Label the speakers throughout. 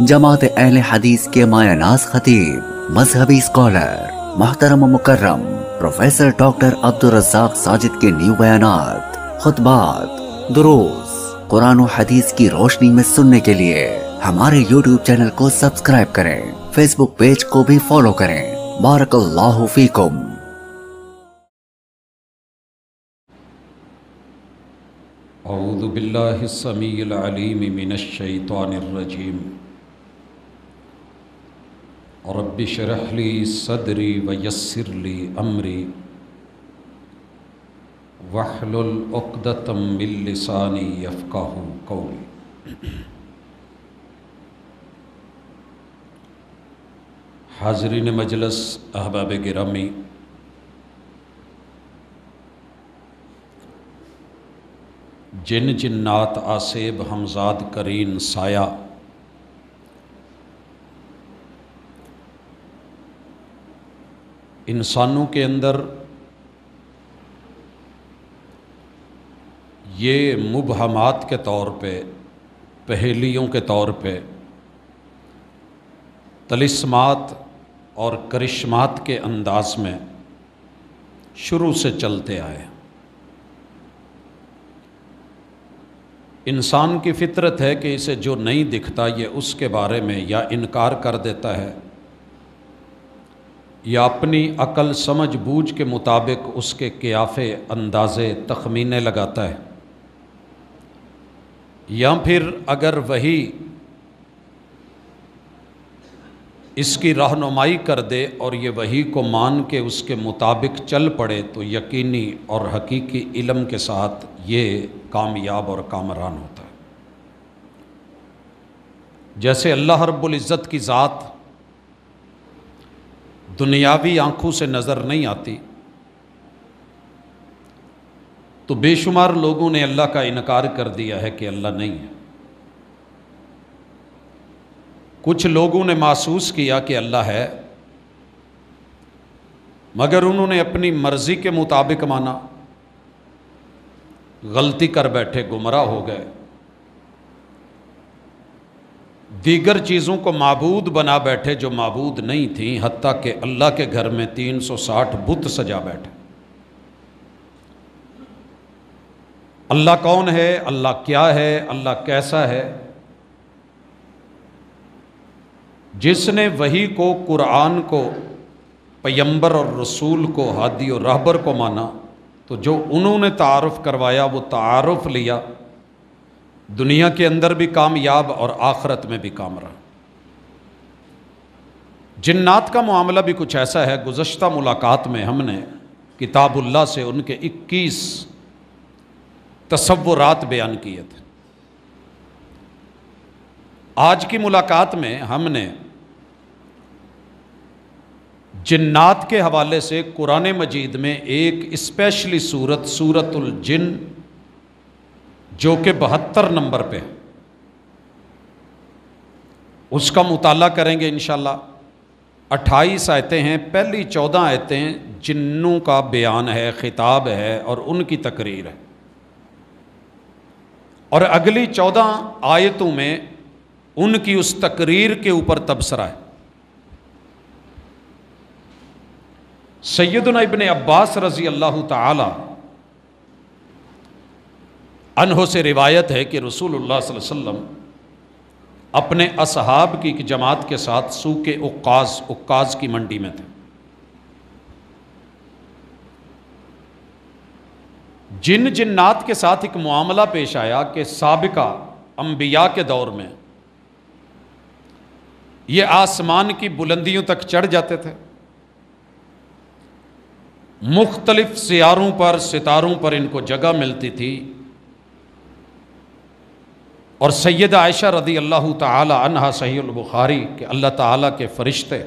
Speaker 1: جماعت اہل حدیث کے مایہ ناز خطیب، مذہبی اسکالر، محترم و مکرم پروفیسر ڈاکٹر عبدالرزاق ساجد کے نیو بیانات، خطبات، دروس قرآن و حدیث کی روشنی میں سننے کے لیے ہمارے یوٹیوب چینل کو سبسکرائب کریں، فیس بک پیج کو بھی فالو کریں۔ بارک اللہ فیکم۔
Speaker 2: اعوذ باللہ السمیع العلیم من الشیطان الرجیم۔ رب اشرح لی صدری ویسر لی امری واحلل عقدۃ من لسانی یفقہوا قولی۔ حاضرین مجلس، احباب گرامی، جن جنات آسیب ہمزاد کرین سایہ، انسانوں کے اندر یہ مبہمات کے طور پہ، پہیلیوں کے طور پہ، طلسمات اور کرشمات کے انداز میں شروع سے چلتے آئے۔ انسان کی فطرت ہے کہ اسے جو نہیں دکھتا یہ اس کے بارے میں یا انکار کر دیتا ہے، یا اپنی عقل سمجھ بوجھ کے مطابق اس کے قیافے، اندازے، تخمینے لگاتا ہے، یا پھر اگر وہی اس کی رہنمائی کر دے اور یہ وحی کو مان کے اس کے مطابق چل پڑے تو یقینی اور حقیقی علم کے ساتھ یہ کامیاب اور کامران ہوتا ہے۔ جیسے اللہ رب العزت کی ذات دنیاوی آنکھوں سے نظر نہیں آتی، تو بے شمار لوگوں نے اللہ کا انکار کر دیا ہے کہ اللہ نہیں ہے۔ کچھ لوگوں نے محسوس کیا کہ اللہ ہے، مگر انہوں نے اپنی مرضی کے مطابق مانا، غلطی کر بیٹھے، گمراہ ہو گئے، دیگر چیزوں کو معبود بنا بیٹھے جو معبود نہیں تھیں، حتیٰ کہ اللہ کے گھر میں 360 بت سجا بیٹھے۔ اللہ کون ہے؟ اللہ کیا ہے؟ اللہ کیسا ہے؟ جس نے وحی کو، قرآن کو، پیغمبر اور رسول کو، ہادی اور رہبر کو مانا، تو جو انہوں نے تعارف کروایا وہ تعارف لیا، دنیا کے اندر بھی کامیاب اور آخرت میں بھی کامران۔ جنات کا معاملہ بھی کچھ ایسا ہے۔ گزشتہ ملاقات میں ہم نے کتاب اللہ سے ان کے 21 تصورات بیان کیے تھے۔ آج کی ملاقات میں ہم نے جنات کے حوالے سے قرآن مجید میں ایک اسپیشلی سورت، سورۃ الجن، جو کہ 72 نمبر پہ، اس کا مطالعہ کریں گے انشاءاللہ۔ 28 آیتیں ہیں، پہلی 14 آیتیں جنوں کا بیان ہے، خطاب ہے اور ان کی تقریر ہے، اور اگلی 14 آیتوں میں ان کی اس تقریر کے اوپر تبصرہ ہے۔ سیدنا ابن عباس رضی اللہ تعالی عنہ سے روایت ہے کہ رسول اللہ صلی اللہ علیہ وسلم اپنے اصحاب کی ایک جماعت کے ساتھ سوق عکاظ کی منڈی میں تھے۔ جن جنات کے ساتھ ایک معاملہ پیش آیا کہ سابقہ انبیاء کے دور میں یہ آسمان کی بلندیوں تک چڑھ جاتے تھے، مختلف سیاروں پر، ستاروں پر ان کو جگہ ملتی تھی، اور سیدہ عائشہ رضی اللہ تعالی عنہا، صحیح البخاری، کہ اللہ تعالیٰ کے فرشتے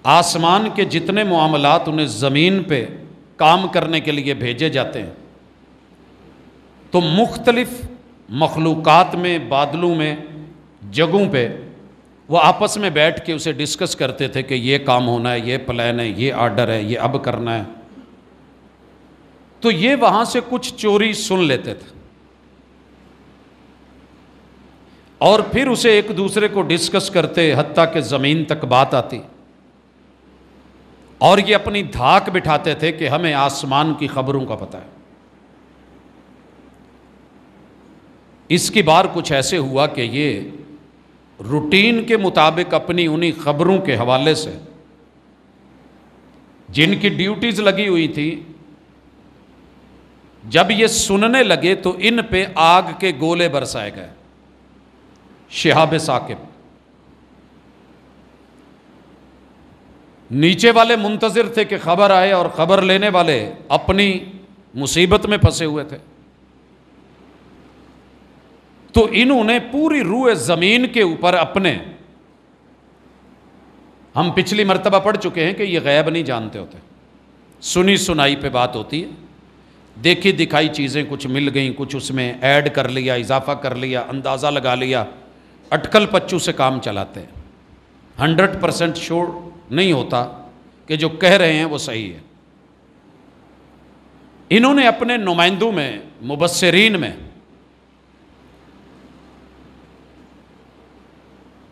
Speaker 2: آسمان کے جتنے معاملات انہیں زمین پہ کام کرنے کے لیے بھیجے جاتے ہیں، تو مختلف مخلوقات میں، بادلوں میں، جگہوں پہ وہ آپس میں بیٹھ کے اسے ڈسکس کرتے تھے کہ یہ کام ہونا ہے، یہ پلان ہے، یہ آرڈر ہے، یہ اب کرنا ہے۔ تو یہ وہاں سے کچھ چوری سن لیتے تھے، اور پھر اسے ایک دوسرے کو ڈسکس کرتے حتیٰ کہ زمین تک بات آتی، اور یہ اپنی دھاک بٹھاتے تھے کہ ہمیں آسمان کی خبروں کا پتہ ہے۔ اس کی بار کچھ ایسے ہوا کہ یہ روٹین کے مطابق اپنی انہی خبروں کے حوالے سے جن کی ڈیوٹیز لگی ہوئی تھی، جب یہ سننے لگے تو ان پہ آگ کے گولے برسائے گئے، شہاب ثاقب۔ نیچے والے منتظر تھے کہ خبر آئے، اور خبر لینے والے اپنی مصیبت میں پھنسے ہوئے تھے۔ تو انہوں نے پوری روئے زمین کے اوپر اپنے، ہم پچھلی مرتبہ پڑھ چکے ہیں کہ یہ غیب نہیں جانتے ہوتے، سنی سنائی پہ بات ہوتی ہے، دیکھی دکھائی چیزیں کچھ مل گئیں، کچھ اس میں ایڈ کر لیا، اضافہ کر لیا، اندازہ لگا لیا، اٹکل پچو سے کام چلاتے ہیں، 100% شور نہیں ہوتا کہ جو کہہ رہے ہیں وہ صحیح ہے۔ انہوں نے اپنے نمائندوں میں، مبصرین میں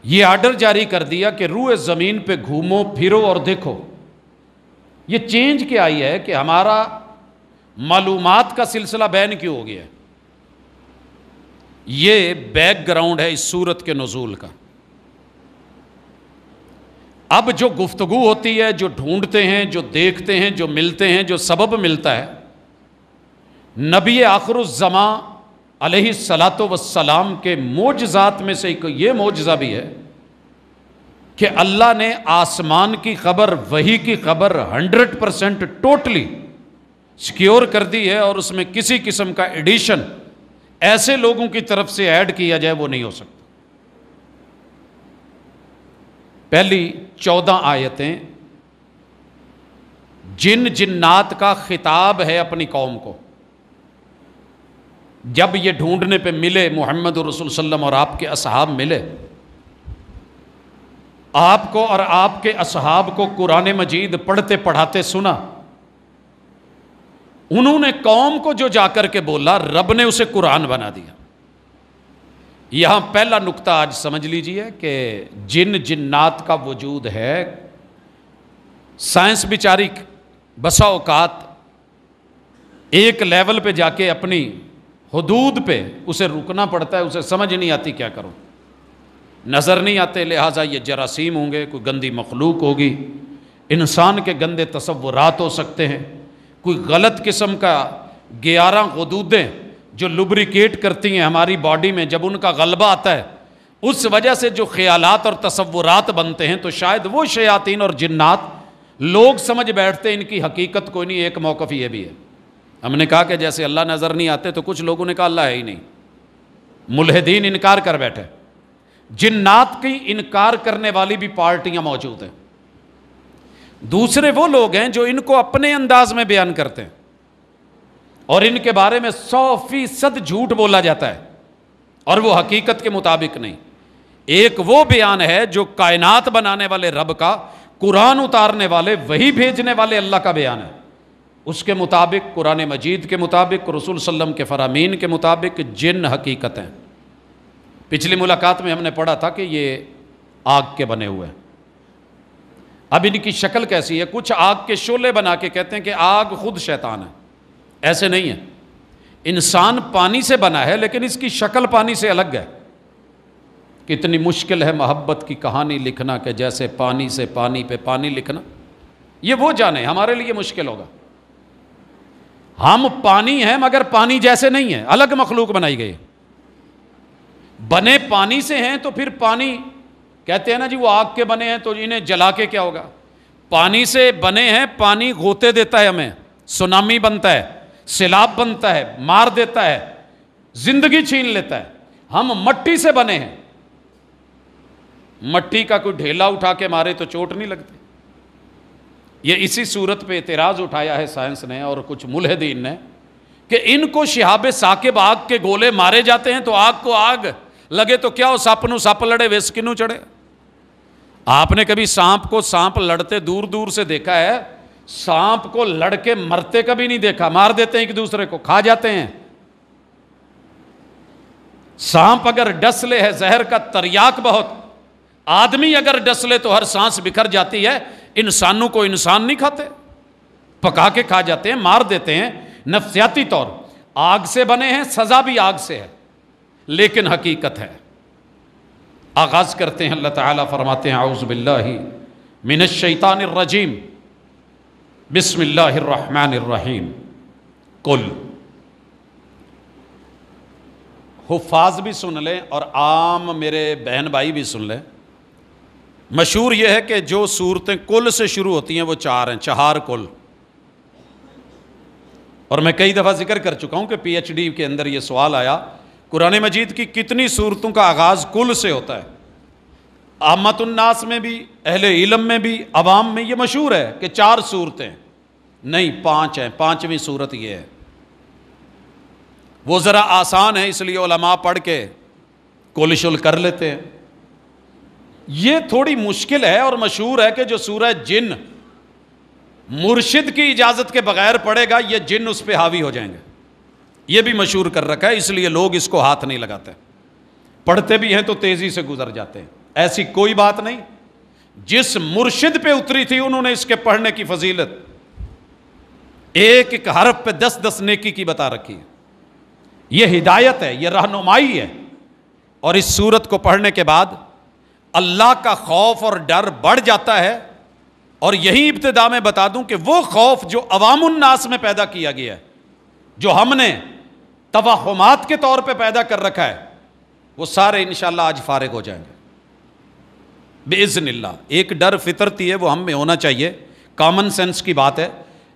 Speaker 2: یہ آرڈر جاری کر دیا کہ روئے زمین پہ گھومو پھرو اور دیکھو یہ چینج کیا آئی ہے کہ ہمارا معلومات کا سلسلہ بین کیوں ہو گیا ہے۔ یہ بیک گراؤنڈ ہے اس سورت کے نزول کا۔ اب جو گفتگو ہوتی ہے، جو ڈھونڈتے ہیں، جو دیکھتے ہیں، جو ملتے ہیں، جو سبب ملتا ہے، نبی آخر الزماں علیہ الصلاۃ والسلام کے معجزات میں سے ایک یہ معجزہ بھی ہے کہ اللہ نے آسمان کی خبر، وحی کی خبر 100% ٹوٹلی سیکیور کر دی ہے، اور اس میں کسی قسم کا ایڈیشن ایسے لوگوں کی طرف سے ایڈ کیا جائے وہ نہیں ہو سکتا۔ پہلی 14 آیتیں جن جنات کا خطاب ہے اپنی قوم کو، جب یہ ڈھونڈنے پہ ملے محمد رسول صلی اللہ علیہ وسلم اور آپ کے اصحاب ملے، آپ کو اور آپ کے اصحاب کو قرآن مجید پڑھتے پڑھاتے سنا، انہوں نے قوم کو جو جا کر کے بولا، رب نے اسے قرآن بنا دیا۔ یہاں پہلا نقطہ آج سمجھ لیجئے کہ جن جنات کا وجود ہے، سائنس بیچاری بسا اوقات ایک لیول پہ جا کے اپنی حدود پہ اسے رکنا پڑتا ہے، اسے سمجھ نہیں آتی کیا کروں، نظر نہیں آتے، لہٰذا یہ جراثیم ہوں گے، کوئی گندی مخلوق ہوگی، انسان کے گندے تصورات ہو سکتے ہیں، کوئی غلط قسم کا 11 غدودیں جو لبریکیٹ کرتی ہیں ہماری باڈی میں، جب ان کا غلبہ آتا ہے اس وجہ سے جو خیالات اور تصورات بنتے ہیں، تو شاید وہ شیاطین اور جنات لوگ سمجھ بیٹھتے ہیں ان کی حقیقت کوئی نہیں۔ ایک موقف یہ بھی ہے، ہم نے کہا کہ جیسے اللہ نظر نہیں آتے تو کچھ لوگوں نے کہا اللہ ہے ہی نہیں، ملحدین انکار کر بیٹھے۔ جنات کی انکار کرنے والی بھی پارٹیاں موجود ہیں۔ دوسرے وہ لوگ ہیں جو ان کو اپنے انداز میں بیان کرتے ہیں اور ان کے بارے میں 100% جھوٹ بولا جاتا ہے اور وہ حقیقت کے مطابق نہیں۔ ایک وہ بیان ہے جو کائنات بنانے والے رب کا، قرآن اتارنے والے، وحی بھیجنے والے اللہ کا بیان ہے، اس کے مطابق، قرآن مجید کے مطابق، رسول صلی اللہ علیہ وسلم کے فرامین کے مطابق جن حقیقت ہیں۔ پچھلی ملاقات میں ہم نے پڑھا تھا کہ یہ آگ کے بنے ہوئے ہیں۔ اب ان کی شکل کیسی ہے؟ کچھ آگ کے شعلے بنا کے کہتے ہیں کہ آگ خود شیطان ہے، ایسے نہیں ہے۔ انسان پانی سے بنا ہے لیکن اس کی شکل پانی سے الگ ہے۔ کتنی مشکل ہے محبت کی کہانی لکھنا کہ جیسے پانی سے پانی پہ پانی لکھنا، یہ وہ جانے، ہمارے لیے مشکل ہوگا۔ ہم پانی ہیں مگر پانی جیسے نہیں ہیں، الگ مخلوق بنائی گئی۔ بنے پانی سے ہیں تو پھر پانی کہتے ہیں نا جی وہ آگ کے بنے ہیں تو انہیں جلا کے کیا ہوگا؟ پانی سے بنے ہیں، پانی غوطے دیتا ہے ہمیں، سونامی بنتا ہے، سیلاب بنتا ہے، مار دیتا ہے، زندگی چھین لیتا ہے۔ ہم مٹی سے بنے ہیں، مٹی کا کوئی ڈھیلا اٹھا کے مارے تو چوٹ نہیں لگتی۔ یہ اسی صورت پہ اعتراض اٹھایا ہے سائنس نے اور کچھ ملحدین نے کہ ان کو شہاب ثاقب آگ کے گولے مارے جاتے ہیں تو آگ کو آگ لگے تو کیا ہو، سپ نو سپ لڑے ویس کنو چڑھے۔ آپ نے کبھی سانپ کو سانپ لڑتے دور دور سے دیکھا ہے؟ سانپ کو لڑ کے مرتے کبھی نہیں دیکھا، مار دیتے ہیں ایک دوسرے کو، کھا جاتے ہیں۔ سانپ اگر ڈس لے ہے زہر کا تریاک بہت، آدمی اگر ڈس لے تو ہر سانس بکھر جاتی ہے، انسانوں کو انسان نہیں کھاتے، پکا کے کھا جاتے ہیں، مار دیتے ہیں نفسیاتی طور، آگ سے بنے ہیں، سزا بھی آگ سے ہے، لیکن حقیقت ہے۔ آغاز کرتے ہیں، اللہ تعالیٰ فرماتے ہیں اعوذ باللہ من الشیطان الرجیم، بسم اللہ الرحمن الرحیم، قل۔ حفاظ بھی سن لیں اور عام میرے بہن بھائی بھی سن لیں، مشہور یہ ہے کہ جو سورتیں کل سے شروع ہوتی ہیں وہ 4 ہیں، 4 کل، اور میں کئی دفعہ ذکر کر چکا ہوں کہ پی ایچ ڈی کے اندر یہ سوال آیا، قرآن مجید کی کتنی صورتوں کا آغاز کل سے ہوتا ہے؟ عامت الناس میں بھی، اہل علم میں بھی، عوام میں یہ مشہور ہے کہ 4 صورتیں، نہیں 5 ہیں، 5ویں صورت یہ ہے۔ وہ ذرا آسان ہے اس لیے علماء پڑھ کے کل شل کر لیتے ہیں۔ یہ تھوڑی مشکل ہے اور مشہور ہے کہ جو سورہ جن مرشد کی اجازت کے بغیر پڑھے گا یہ جن اس پہ حاوی ہو جائیں گے، یہ بھی مشہور کر رکھا ہے، اس لیے لوگ اس کو ہاتھ نہیں لگاتے، پڑھتے بھی ہیں تو تیزی سے گزر جاتے ہیں۔ ایسی کوئی بات نہیں، جس مرشد پہ اتری تھی انہوں نے اس کے پڑھنے کی فضیلت ایک ایک حرف پہ 10 نیکی کی بتا رکھی ہے۔ یہ ہدایت ہے، یہ رہنمائی ہے، اور اس سورت کو پڑھنے کے بعد اللہ کا خوف اور ڈر بڑھ جاتا ہے۔ اور یہی ابتدا میں بتا دوں کہ وہ خوف جو عوام الناس میں پیدا کیا گیا ہے، جو ہم نے توہمات کے طور پہ پیدا کر رکھا ہے، وہ سارے انشاءاللہ آج فارغ ہو جائیں گے باذن اللہ۔ ایک ڈر فطرتی ہے، وہ ہم میں ہونا چاہیے، کامن سینس کی بات ہے،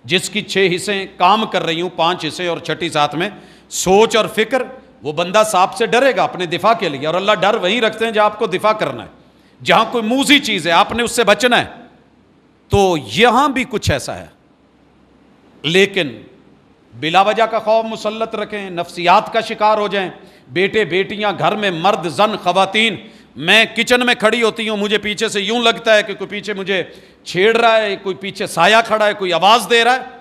Speaker 2: جس کی 6 حصے کام کر رہی ہوں، 5 حصے اور 6ٹی ساتھ میں سوچ اور فکر، وہ بندہ سانپ سے ڈرے گا اپنے دفاع کے لیے، اور اللہ ڈر وہیں رکھتے ہیں جہاں آپ کو دفاع کرنا ہے، جہاں کوئی موذی چیز ہے آپ نے اس سے بچنا ہے، تو یہاں بھی کچھ ایسا ہے۔ لیکن بلا وجہ کا خوف مسلط رکھیں، نفسیات کا شکار ہو جائیں، بیٹے بیٹیاں گھر میں، مرد زن خواتین، میں کچن میں کھڑی ہوتی ہوں، مجھے پیچھے سے یوں لگتا ہے کہ کوئی پیچھے مجھے چھیڑ رہا ہے، کوئی پیچھے سایہ کھڑا ہے، کوئی آواز دے رہا ہے،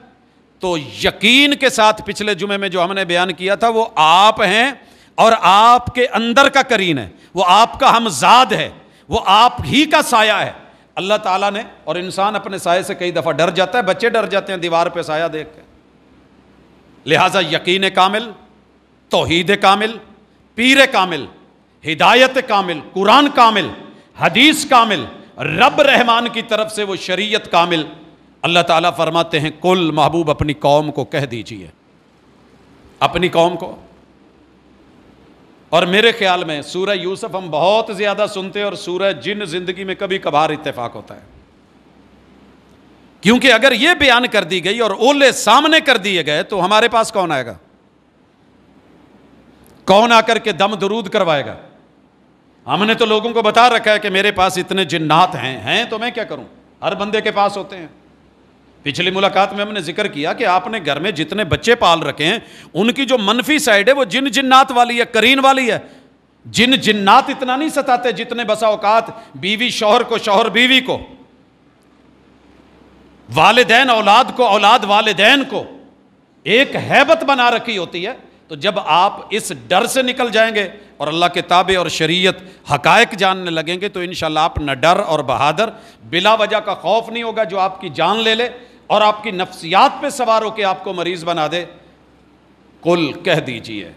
Speaker 2: تو یقین کے ساتھ پچھلے جمعے میں جو ہم نے بیان کیا تھا وہ آپ ہیں، اور آپ کے اندر کا قرین ہے، وہ آپ کا ہمزاد ہے، وہ آپ ہی کا سایہ ہے۔ اللہ تعالیٰ نے، اور انسان اپنے سائے سے کئی دفعہ ڈر جاتا ہے، بچے ڈر جاتے ہیں دیوار پہ سایہ دیکھ کے، لہٰذا یقین کامل، توحید کامل، پیر کامل، ہدایت کامل، قرآن کامل، حدیث کامل، رب رحمان کی طرف سے وہ شریعت کامل۔ اللہ تعالیٰ فرماتے ہیں کل، محبوب اپنی قوم کو کہہ دیجئے، اپنی قوم کو۔ اور میرے خیال میں سورہ یوسف ہم بہت زیادہ سنتے ہیں، اور سورہ جن زندگی میں کبھی کبھار اتفاق ہوتا ہے، کیونکہ اگر یہ بیان کر دی گئی اور اولے سامنے کر دیے گئے تو ہمارے پاس کون آئے گا؟ کون آ کر کے دم درود کروائے گا؟ ہم نے تو لوگوں کو بتا رکھا ہے کہ میرے پاس اتنے جنات ہیں تو میں کیا کروں؟ ہر بندے کے پاس ہوتے ہیں۔ پچھلی ملاقات میں ہم نے ذکر کیا کہ آپ نے گھر میں جتنے بچے پال رکھے ہیں ان کی جو منفی سائڈ ہے وہ جن جنات والی ہے، قرین والی ہے۔ جن جنات اتنا نہیں ستاتے جتنے بسا اوقات بیوی شوہر کو، شوہر بیوی کو، والدین اولاد کو، اولاد والدین کو ایک ہیبت بنا رکھی ہوتی ہے۔ تو جب آپ اس ڈر سے نکل جائیں گے اور اللہ کے تابع اور شریعت حقائق جاننے لگیں گے تو انشاءاللہ آپ نہ ڈر اور بہادر، بلا وجہ کا خوف نہیں ہوگا جو آپ کی جان لے لے اور آپ کی نفسیات پہ سوار ہو کے آپ کو مریض بنا دے۔ قل، کہہ دیجئے،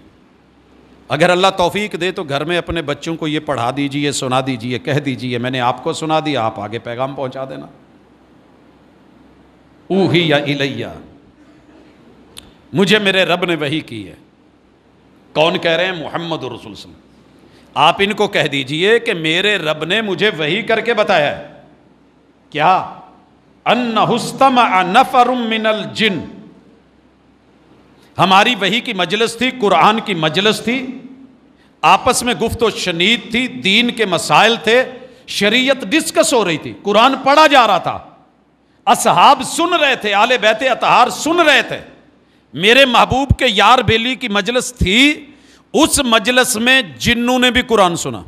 Speaker 2: اگر اللہ توفیق دے تو گھر میں اپنے بچوں کو یہ پڑھا دیجئے، سنا دیجئے، کہہ دیجئے، میں نے آپ کو سنا دیا، آپ آگے پیغام پہنچا دینا۔ اوحی الیہ، مجھے میرے رب نے وحی کی ہے۔ کون کہہ رہے ہیں؟ محمد رسول صلی اللہ علیہ وسلم۔ آپ ان کو کہہ دیجئے کہ میرے رب نے مجھے وحی کر کے بتایا ہے کیا؟ انہ استمع نفر من الجن، ہماری وحی کی مجلس تھی، قرآن کی مجلس تھی، آپس میں گفت و شنید تھی، دین کے مسائل تھے، شریعت ڈسکس ہو رہی تھی، قرآن پڑھا جا رہا تھا، اصحاب سن رہے تھے، آل بیت اطہار سن رہے تھے، میرے محبوب کے یار بیلی کی مجلس تھی، اس مجلس میں جنوں نے بھی قرآن سنا،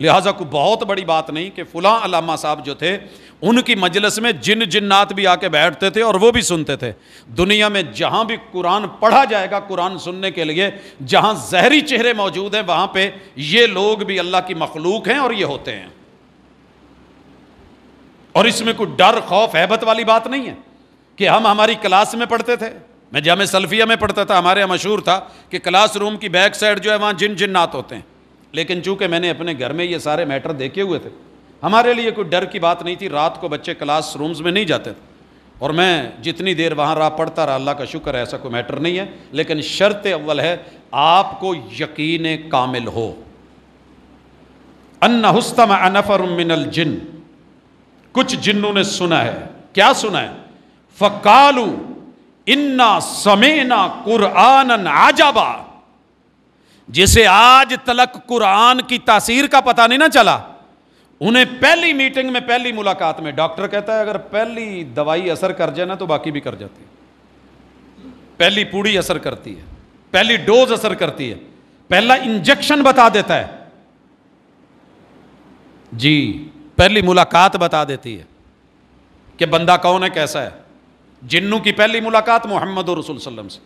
Speaker 2: لہٰذا کوئی بہت بڑی بات نہیں کہ فلاں علامہ صاحب جو تھے ان کی مجلس میں جنات بھی آ کے بیٹھتے تھے اور وہ بھی سنتے تھے. دنیا میں جہاں بھی قرآن پڑھا جائے گا قرآن سننے کے لیے، جہاں زہری چہرے موجود ہیں وہاں پہ یہ لوگ بھی اللہ کی مخلوق ہیں اور یہ ہوتے ہیں. اور اس میں کوئی ڈر خوف ہیبت والی بات نہیں ہے کہ ہماری کلاس میں پڑھتے تھے. میں جامعہ سلفیہ میں پڑھتا تھا، ہمارے یہاں مشہور تھا کہ کلاس روم کی بیک سائڈ جو ہے وہاں جنات ہوتے ہیں. لیکن چونکہ میں نے اپنے گھر میں یہ سارے میٹر دیکھے ہوئے تھے، ہمارے لیے کوئی ڈر کی بات نہیں تھی. رات کو بچے کلاس رومز میں نہیں جاتے تھے اور میں جتنی دیر وہاں رہا پڑھتا رہا. اللہ کا شکر ہے ایسا کوئی میٹر نہیں ہے. لیکن شرط اول ہے آپ کو یقین کامل ہو. انہ استمع نفر من الجن، کچھ جنوں نے سنا ہے. کیا سنا ہے؟ فقالوا انا سمعنا قرآنا عجبا. جسے آج تلک قرآن کی تاثیر کا پتہ نہیں نہ چلا، انہیں پہلی میٹنگ میں پہلی ملاقات میں ڈاکٹر کہتا ہے اگر پہلی دوائی اثر کر جائے نا تو باقی بھی کر جاتی ہے. پہلی پوڑی اثر کرتی ہے، پہلی ڈوز اثر کرتی ہے، پہلا انجیکشن بتا دیتا ہے. جی پہلی ملاقات بتا دیتی ہے کہ بندہ کون ہے، کیسا ہے. جنوں کی پہلی ملاقات محمد رسول صلی اللہ علیہ وسلم سے،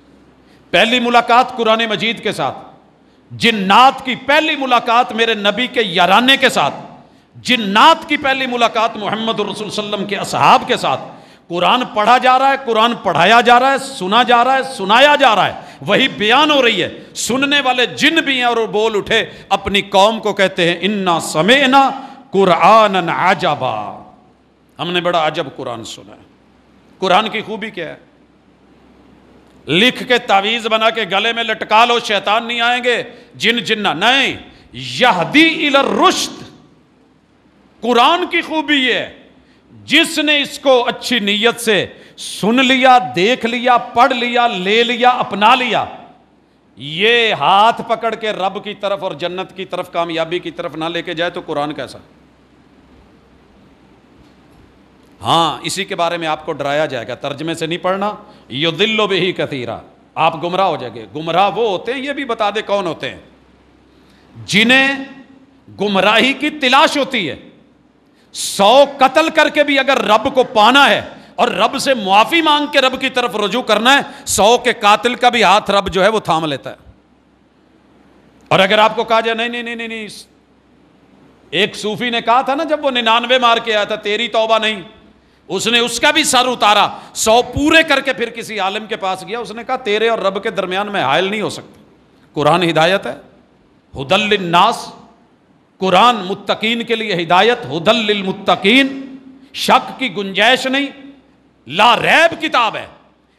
Speaker 2: پہلی ملاقات قرآن مجید کے ساتھ. جنات کی پہلی ملاقات میرے نبی کے یارانے کے ساتھ. جنات کی پہلی ملاقات محمد رسول صلی اللہ علیہ وسلم کے اصحاب کے ساتھ. قرآن پڑھا جا رہا ہے، قرآن پڑھایا جا رہا ہے، سنا جا رہا ہے، سنایا جا رہا ہے، وہی بیان ہو رہی ہے. سننے والے جن بھی ہیں اور وہ بول اٹھے اپنی قوم کو کہتے ہیں انا سمعنا قرآنا عجبا، ہم نے بڑا عجب قرآن سنا ہے. قرآن کی خوبی کیا ہے؟ لکھ کے تعویذ بنا کے گلے میں لٹکا لو، شیطان نہیں آئیں گے، جنہ نہیں. یہدی الی الرشد، قرآن کی خوبی یہ ہے جس نے اس کو اچھی نیت سے سن لیا، دیکھ لیا، پڑھ لیا، لے لیا، اپنا لیا، یہ ہاتھ پکڑ کے رب کی طرف اور جنت کی طرف کامیابی کی طرف نہ لے کے جائے تو قرآن کیسا؟ ہاں اسی کے بارے میں آپ کو ڈرایا جائے گا، ترجمے سے نہیں پڑھنا. یضل بہ کثیرا، آپ گمراہ ہو جائیں گے. گمراہ وہ ہوتے ہیں، یہ بھی بتا دے کون ہوتے ہیں، جنہیں گمراہی کی تلاش ہوتی ہے. 100 قتل کر کے بھی اگر رب کو پانا ہے اور رب سے معافی مانگ کے رب کی طرف رجوع کرنا ہے، 100 کے قاتل کا بھی ہاتھ رب جو ہے وہ تھام لیتا ہے. اور اگر آپ کو کہا جائے نہیں نہیں نہیں نہیں، ایک صوفی نے کہا تھا نا جب وہ 99 مار کے آیا تھا تیری توبہ نہیں، اس نے اس کا بھی سر اتارا، 100 پورے کر کے پھر کسی عالم کے پاس گیا، اس نے کہا تیرے اور رب کے درمیان میں حائل نہیں ہو سکتا. قرآن ہدایت ہے، ہدی للناس، قرآن متقین کے لیے ہدایت، ہدی للمتقین، شک کی گنجائش نہیں، لا ریب کتاب ہے.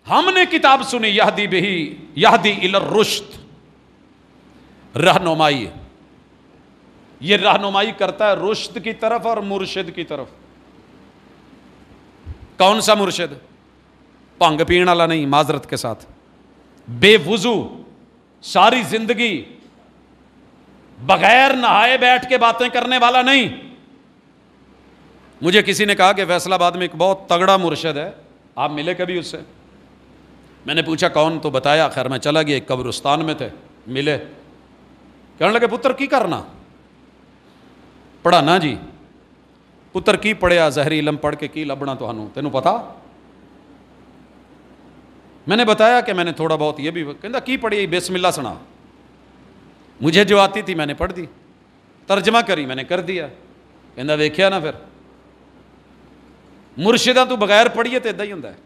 Speaker 2: ہم نے کتاب سنی یہدی بہی یہدی الی الرشد، رہنمائی. یہ رہنمائی کرتا ہے رشد کی طرف اور مرشد کی طرف. کون سا مرشد؟ بھنگ پین والا نہیں، معذرت کے ساتھ، بے وضو ساری زندگی بغیر نہائے بیٹھ کے باتیں کرنے والا نہیں. مجھے کسی نے کہا کہ فیصل آباد میں ایک بہت تگڑا مرشد ہے، آپ ملے کبھی اس سے؟ میں نے پوچھا کون، تو بتایا. خیر میں چلا گیا، ایک قبرستان میں تھے، ملے، کہنے لگے پتر کی کرنا؟ پڑھانا جی. پتر کی پڑھیا؟ زہری علم پڑھ کے کی لبنا تہانوں، تینوں پتا؟ میں نے بتایا کہ میں نے تھوڑا بہت یہ بھی. کہندا کی پڑھی؟ بسم اللہ سنا. مجھے جو آتی تھی میں نے پڑھ دی، ترجمہ کری میں نے کر دیا. کہندا ویکھیا نا پھر مرشداں تو بغیر پڑھیے تو ادھا ہی ہوندا ہے.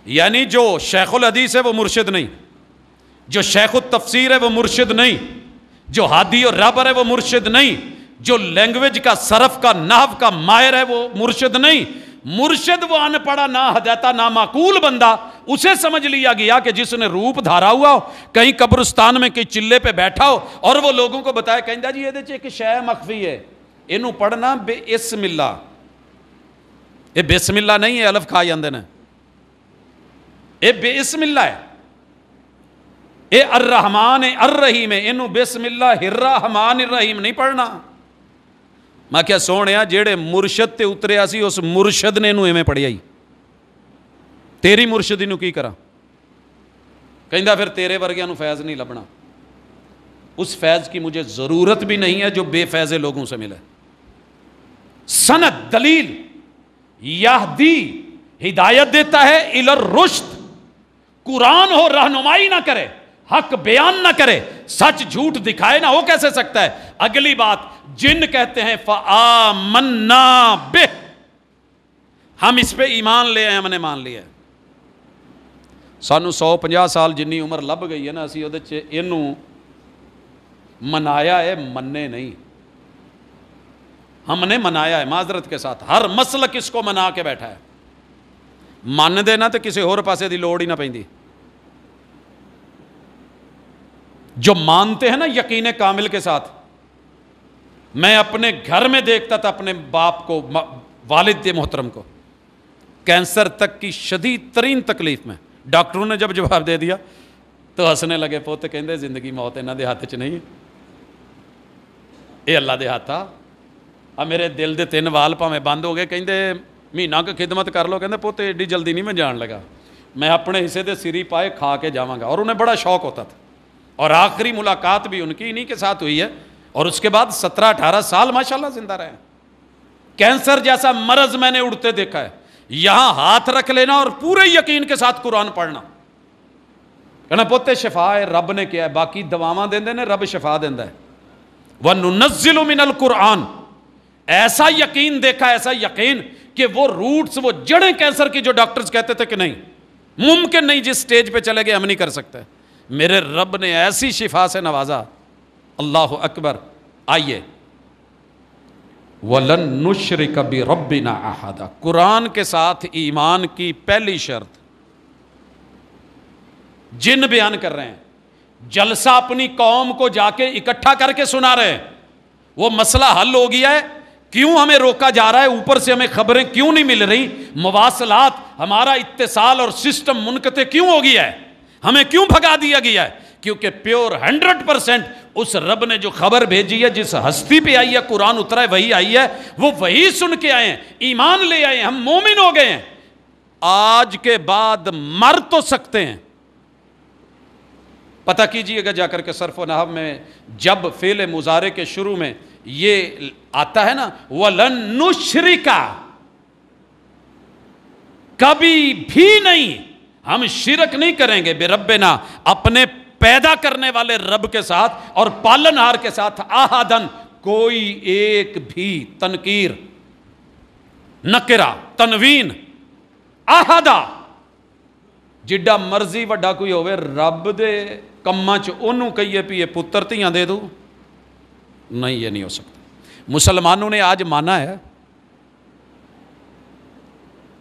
Speaker 2: یعنی جو شیخ الحدیث ہے وہ مرشد نہیں، جو شیخ التفسیر ہے وہ مرشد نہیں، جو ہادی اور رابر ہے وہ مرشد نہیں، جو لینگویج کا صرف کا نحو کا ماہر ہے وہ مرشد نہیں. مرشد وہ ان پڑھا نہ ہدایتا نہ معقول بندہ، اسے سمجھ لیا گیا کہ جس نے روپ دھارا ہوا ہو، کہیں قبرستان میں کہیں چلے پہ بیٹھا ہو اور وہ لوگوں کو بتایا کہندا جی یہ ایک شے مخفی ہے، اینو پڑھنا بے اسم اللہ. یہ بسم اللہ نہیں ہے، الف کھا جاندے نے، یہ بے اسم اللہ ہے. اے الرحمن الرحیم ہے، اینو بسم اللہ الرحمن الرحیم نہیں پڑھنا. میں کیا سونے جیڑے مرشد تے اتریا سی اس مرشد نے انہوں ایویں پڑھیا ہی، تیری مرشدی نو کی کرا؟ کہندا پھر تیرے ورگیاں نو فیض نہیں لبنا. اس فیض کی مجھے ضرورت بھی نہیں ہے جو بے فیض لوگوں سے ملے. سند دلیل یہدی ہدایت دیتا ہے الی الرشد. قرآن ہو رہنمائی نہ کرے, حق بیان نہ کرے, سچ جھوٹ دکھائے نہ, ہو کیسے سکتا ہے؟ اگلی بات, جن کہتے ہیں فآمنا بہ, ہم اس پہ ایمان لے آئے, ہم نے مان لیا. سانو 150 سال جنی عمر لب گئی ہے نا, اسی وہ اینوں منایا ہے, مننے نہیں. ہم نے منایا ہے معذرت کے ساتھ, ہر مسلک اس کو منا کے بیٹھا ہے. مان دینا تو کسی اور پاسے دی لوڑ ہی نہ پیندی. جو مانتے ہیں نا یقین کامل کے ساتھ. میں اپنے گھر میں دیکھتا تھا اپنے باپ کو, والد محترم کو, کینسر تک کی شدید ترین تکلیف میں. ڈاکٹروں نے جب جواب دے دیا تو ہنسنے لگے, پوتے کہندے زندگی موت انہاں دے ہاتھ 'چ نہیں, اے اللہ دے ہاتھ آ. میرے دل دے 3 وال پاویں بند ہو گئے, کہندے مہینہ کی خدمت کر لو. کہندے پوتے ایڈی جلدی نہیں میں جان لگا, میں اپنے حصے دے سری پائے کھا کے جاواں گا. اور انہیں بڑا شوق ہوتا تھا, اور آخری ملاقات بھی ان کی انہی کے ساتھ ہوئی ہے, اور اس کے بعد 17-18 سال ماشاءاللہ زندہ رہے. کینسر جیسا مرض میں نے اڑتے دیکھا ہے. یہاں ہاتھ رکھ لینا اور پورے یقین کے ساتھ قرآن پڑھنا, کہنا پوتے شفا ہے, رب نے کیا ہے, باقی دواواں دیندے نے, رب شفا دیندا ہے. وَنُنَزِّلُ مِنَ الْقُرْآنِ, ایسا یقین دیکھا, ایسا یقین کہ وہ روٹس, وہ جڑیں کینسر کی جو ڈاکٹرز کہتے تھے کہ نہیں ممکن نہیں, جس سٹیج پہ چلے گئے ہم نہیں کر سکتے, میرے رب نے ایسی شفا سے نوازا. اللہ اکبر. آئیے, وَلَن نُشْرِكَ بِرَبِّنَا أَحَدًا, قرآن کے ساتھ ایمان کی پہلی شرط. جن بیان کر رہے ہیں, جلسہ اپنی قوم کو جا کے اکٹھا کر کے سنا رہے ہیں, وہ مسئلہ حل ہو گیا ہے, کیوں ہمیں روکا جا رہا ہے, اوپر سے ہمیں خبریں کیوں نہیں مل رہی, مواصلات, ہمارا اتصال اور سسٹم منقطع کیوں ہو گیا ہے, ہمیں کیوں بھگا دیا گیا ہے؟ کیونکہ پیور 100% اس رب نے جو خبر بھیجی ہے, جس ہستی پہ آئی ہے, قرآن اترا ہے, وہی آئی ہے, وہ وہی سن کے آئے ہیں, ایمان لے آئے ہیں, ہم مومن ہو گئے ہیں. آج کے بعد مر تو سکتے ہیں. پتہ کیجئے گا جا کر کے صرف و نحو میں, جب فعل مضارع کے شروع میں یہ آتا ہے نا وَلَن نُشْرِكَ, کبھی بھی نہیں ہم شرک نہیں کریں گے بِرَبِّنَا, اپنے پیدا کرنے والے رب کے ساتھ اور پالنہار کے ساتھ, احدن, کوئی ایک بھی, تنکیر, نکرہ, تنوین, احدا, جڈا مرضی وڈا کوئی ہوئے, رب دے کماں چ انہوں کہیے پیے پتر تیاں دے دو, نہیں, یہ نہیں ہو سکتا. مسلمانوں نے آج مانا ہے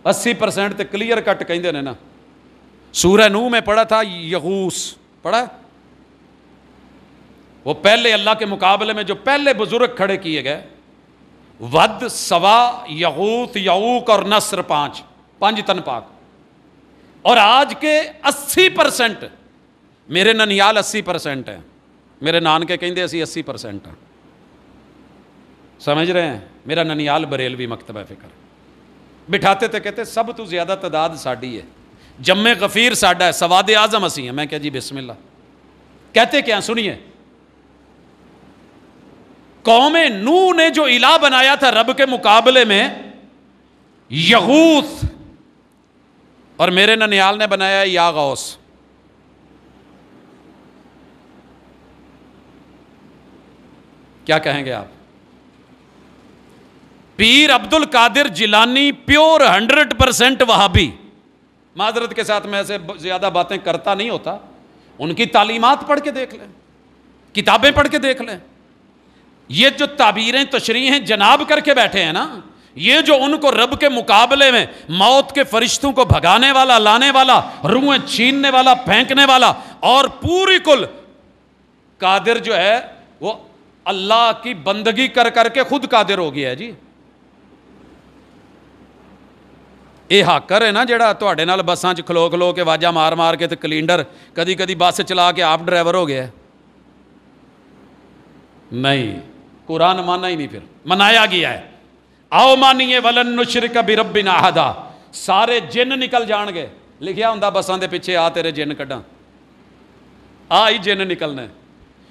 Speaker 2: 80% تے کلیئر کٹ کہندے نے نا. سورہ نوح میں پڑھا تھا یغوس, پڑھا, وہ پہلے اللہ کے مقابلے میں جو پہلے بزرگ کھڑے کیے گئے, ود, سوا, یغوث, یعوق اور نصر, 5 تن پاک. اور آج کے 80%, میرے ننیال 80% ہیں, میرے نان کے کہندے اسی 80% ہیں, سمجھ رہے ہیں, میرا ننیال بریلوی مکتبہ فکر, بٹھاتے تھے کہتے سب تو زیادہ تعداد ساڑی ہے, جمع غفیر ساڑا ہے, سواد اعظم اسی ہیں. میں کہا جی بسم اللہ. کہتے کیا, سنیے, قوم نوح نے جو الہ بنایا تھا رب کے مقابلے میں یغوث, اور میرے ننیال نے بنایا یا غوث. کیا کہیں گے آپ؟ پیر عبد القادر جیلانی پیور 100% وہابی. معذرت کے ساتھ میں ایسے زیادہ باتیں کرتا نہیں ہوتا, ان کی تعلیمات پڑھ کے دیکھ لیں, کتابیں پڑھ کے دیکھ لیں. یہ جو تعبیریں تشریح ہیں جناب کر کے بیٹھے ہیں نا, یہ جو ان کو رب کے مقابلے میں موت کے فرشتوں کو بھگانے والا, لانے والا, روحیں چھیننے والا, پھینکنے والا, اور پوری کل قادر جو ہے وہ اللہ کی بندگی کر کر کے خود قادر ہو گیا ہے. جی یہ ہاکر ہے نا جڑا تواڈے نال بساں چ کھلو کھلو کے واجہ مار مار کے تے کلینڈر کدی کدی بس چلا کے آپ ڈرائیور ہو گیا ہے. نہیں, قرآن مانا ہی نہیں, پھر منایا گیا ہے. آؤ مانیے ولن نشرک بربنا احدا, سارے جن نکل جان گے. لکھیا ہوندا بساں دے پیچھے آ تیرے جن کڈاں, آ ہی جن نکلنا ہے.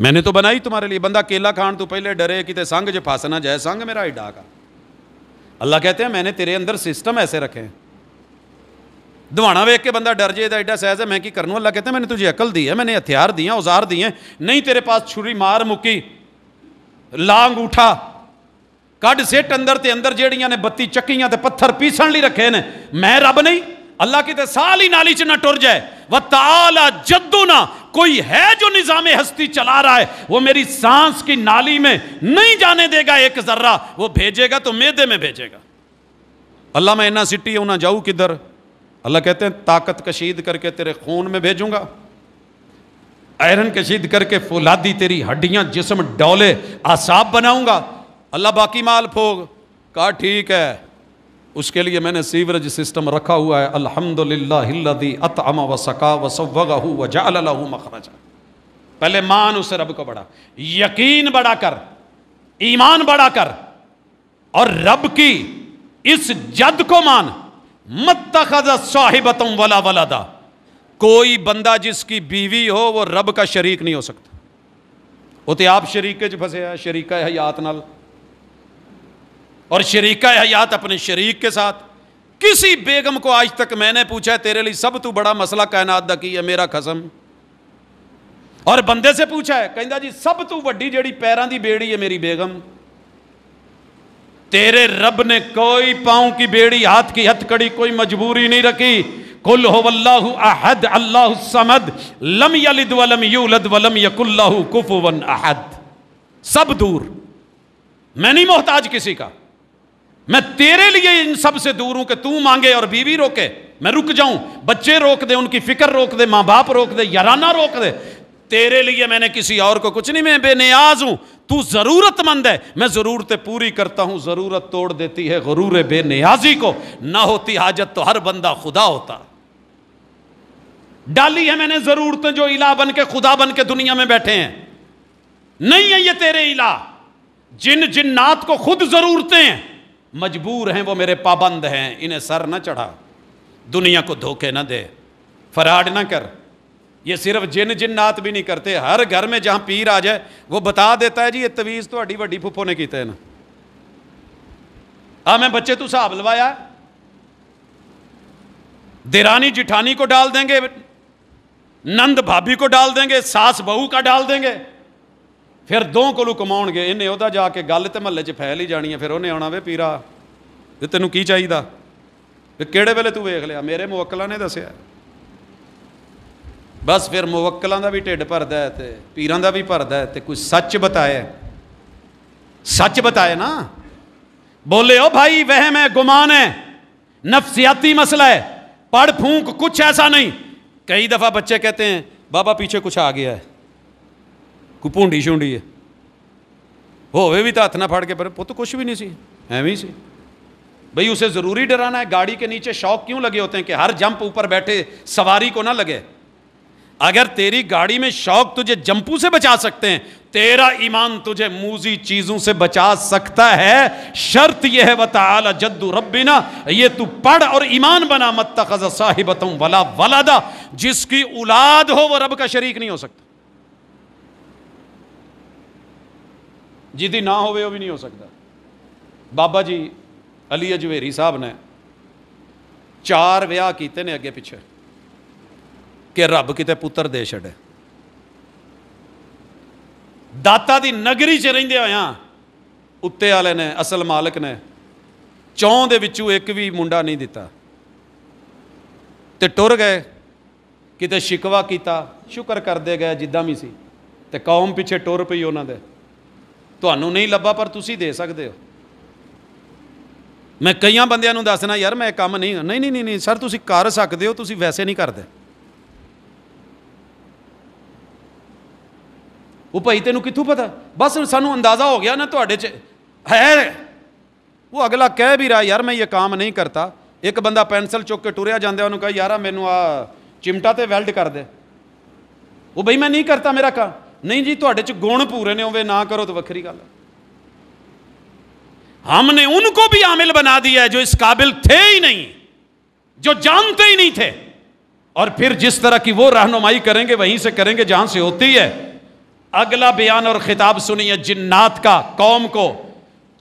Speaker 2: میں نے تو بنائی تمہارے لیے. بندہ کیلا کھان تو پہلے ڈرے کہ تے سنگ جو پھاس نہ جائے, سنگ میرا ہی ڈاکا. اللہ کہتے ہیں میں نے تیرے اندر سسٹم ایسے رکھے ہیں. دوانا ویک کے بندہ ڈر جائے ایڈا سیز ہے میں کی کرنوں. اللہ کہتے ہیں میں نے تجھے عقل دی ہے, میں نے ہتھیار دیے, اوزار دیے. نہیں تیرے پاس چھری مار مکی, لانگ اٹھا, کڈ سٹ اندر تے اندر جیڑیاں نے بتی چکیاں تے پتھر پیسن لی رکھے نے. میں رب نہیں؟ اللہ کی تے سال ہی نالی چ نہ ٹر جائے. وَتَعَالَى جَدُّنَا, کوئی ہے جو نظام ہستی چلا رہا ہے, وہ میری سانس کی نالی میں نہیں جانے دے گا ایک ذرہ. وہ بھیجے گا تو میدے میں بھیجے گا. اللہ میں اینا سٹی ہوں نہ جاؤں کدھر. اللہ کہتے ہیں طاقت کشید کر کے تیرے خون میں بھیجوں گا, آئرن کشید کر کے فولادی تیری ہڈیاں جسم ڈولے اعصاب بناؤں گا. اللہ باقی مال پھوگ. کہا ٹھیک ہے, اس کے لیے میں نے سیوریج سسٹم رکھا ہوا ہے. الحمدللہ الذی اطعم وسقا وسوغہ وجعل لہ مخرجا. پہلے مان اسے رب کو بڑا, یقین بڑا کر, ایمان بڑا کر, اور رب کی اس جد کو مان. متخذ صاحبۃ ولا ولدا, کوئی بندہ جس کی بیوی ہو وہ رب کا شریک نہیں ہو سکتا. وہ تو آپ شریکے چ پھسے ہے, شریکہ حیات نال, اور شریکہ حیات اپنے شریک کے ساتھ. کسی بیگم کو آج تک میں نے پوچھا ہے تیرے لیے سب تو بڑا مسئلہ کائنات دا کی ہے, میرا قسم. اور بندے سے پوچھا ہے, کہندا جی سب تو وڈی جیڑی پیران دی بیڑی ہے میری بیگم. تیرے رب نے کوئی پاؤں کی بیڑی, ہاتھ کی ہتھ کڑی, کوئی مجبوری نہیں رکھی. قل هو اللہ احد اللہ الصمد لم یلد ولم یولد ولم یکن لہ کفوا احد. سب دور, میں نہیں محتاج کسی کا. میں تیرے لیے ان سب سے دور ہوں کہ تو مانگے اور بیوی روکے, میں رک جاؤں. بچے روک دے, ان کی فکر روک دے, ماں باپ روک دے, یارانہ روک دے. تیرے لیے میں نے کسی اور کو کچھ نہیں. میں بے نیاز ہوں, تو ضرورت مند ہے, میں ضرورتیں پوری کرتا ہوں. ضرورت توڑ دیتی ہے غرور بے نیازی کو. نہ ہوتی حاجت تو ہر بندہ خدا ہوتا. ڈالی ہے میں نے ضرورتیں جو الہ بن کے خدا بن کے دنیا میں بیٹھے ہیں. نہیں ہے یہ تیرے الہ. جن جنات کو خود ضرورتیں ہیں, مجبور ہیں, وہ میرے پابند ہیں. انہیں سر نہ چڑھا, دنیا کو دھوکے نہ دے, فراڈ نہ کر. یہ صرف جنات بھی نہیں کرتے. ہر گھر میں جہاں پیر آ جائے وہ بتا دیتا ہے جی یہ تویز تو اڈی وڈی پھپھو نے کیتے ہیں نا. میں بچے تو صاحب لوایا, دیرانی جٹھانی کو ڈال دیں گے, نند بھابھی کو ڈال دیں گے, ساس بہو کا ڈال دیں گے, پھر دو کو لکماؤن گے. انہیں ادا جا کے گل تے محلے چ پھیل ہی جانی ہے. پھر انہیں آنا وے پیرا تینوں کی چاہیے, کہڑے ویلے تو ویکھ لیا, میرے موکلاں نے دسیا. بس پھر موکلاں دا بھی ٹھڈ بھردا ہے تے پیراں دا بھی بھردا ہے. تے کوئی سچ بتائے, سچ بتائے نا. بولے او بھائی وہم ہے, گمان ہے, نفسیاتی مسئلہ ہے, پڑھ پھونک, کچھ ایسا نہیں. کئی دفعہ بچے کہتے ہیں بابا پیچھے کچھ آ گیا ہے, کوئی پونڈی شونڈی ہے, ہوئے بھی تو ہاتھ نہ پھاڑ کے, پر پت کچھ بھی نہیں سی, ایویں سی. بھئی اسے ضروری ڈرانا ہے؟ گاڑی کے نیچے شوق کیوں لگے ہوتے ہیں کہ ہر جمپ اوپر بیٹھے سواری کو نہ لگے. اگر تیری گاڑی میں شوق تجھے جمپو سے بچا سکتے ہیں, تیرا ایمان تجھے موذی چیزوں سے بچا سکتا ہے. شرط یہ ہے وتعالی جد ربنا, یہ تو پڑھ اور ایمان بنا. متخذ صاحبۃ ولا ولدا, جس کی اولاد ہو وہ رب کا شریک نہیں ہو سکتا. جدی نہ ہوئے وہ بھی نہیں ہو سکتا. بابا جی علی اجویری صاحب نے 4 ویاہ کیتے نے اگے پیچھے کہ رب کتے پتر دے چھڑے. داتا دی نگری چ رہندے ہویاں اتے والے نے, اصل مالک نے, 4 دے وچوں ایک بھی منڈا نہیں دیتا. تے ٹر گئے, کتے شکوا کیتا, شکر کر دے گئے جداں بھی سی, تے قوم پیچھے ٹر پئی انہاں دے. تہانوں نہیں لبا پر تسی دے سکتے ہو. میں کئی بندیاں نوں دسنا یار میں کام نہیں سر تسی کر سکتے ہو, تسی ویسے نہیں کرتے. وہ بھائی تینوں کتوں پتا, بس سانوں اندازہ ہو گیا نا تواڈے چ ہے. وہ اگلا کہہ بھی رہا یار میں یہ کام نہیں کرتا. ایک بندہ پینسل چک کے ٹریا جاندے, انہوں کہا یار مینوں آ چمٹا تے ویلڈ کر دے. وہ بھائی میں نہیں کرتا, میرا کام نہیں جی. تواڈے چ گن پورے نے, ہوے نہ کرو تو وکھری گل ہے. ہم نے ان کو بھی عامل بنا دیا ہے جو اس قابل تھے ہی نہیں, جو جانتے ہی نہیں تھے, اور پھر جس طرح کی وہ رہنمائی کریں گے وہیں سے کریں گے جہاں سے ہوتی ہے. اگلا بیان اور خطاب سنیے جنات کا قوم کو،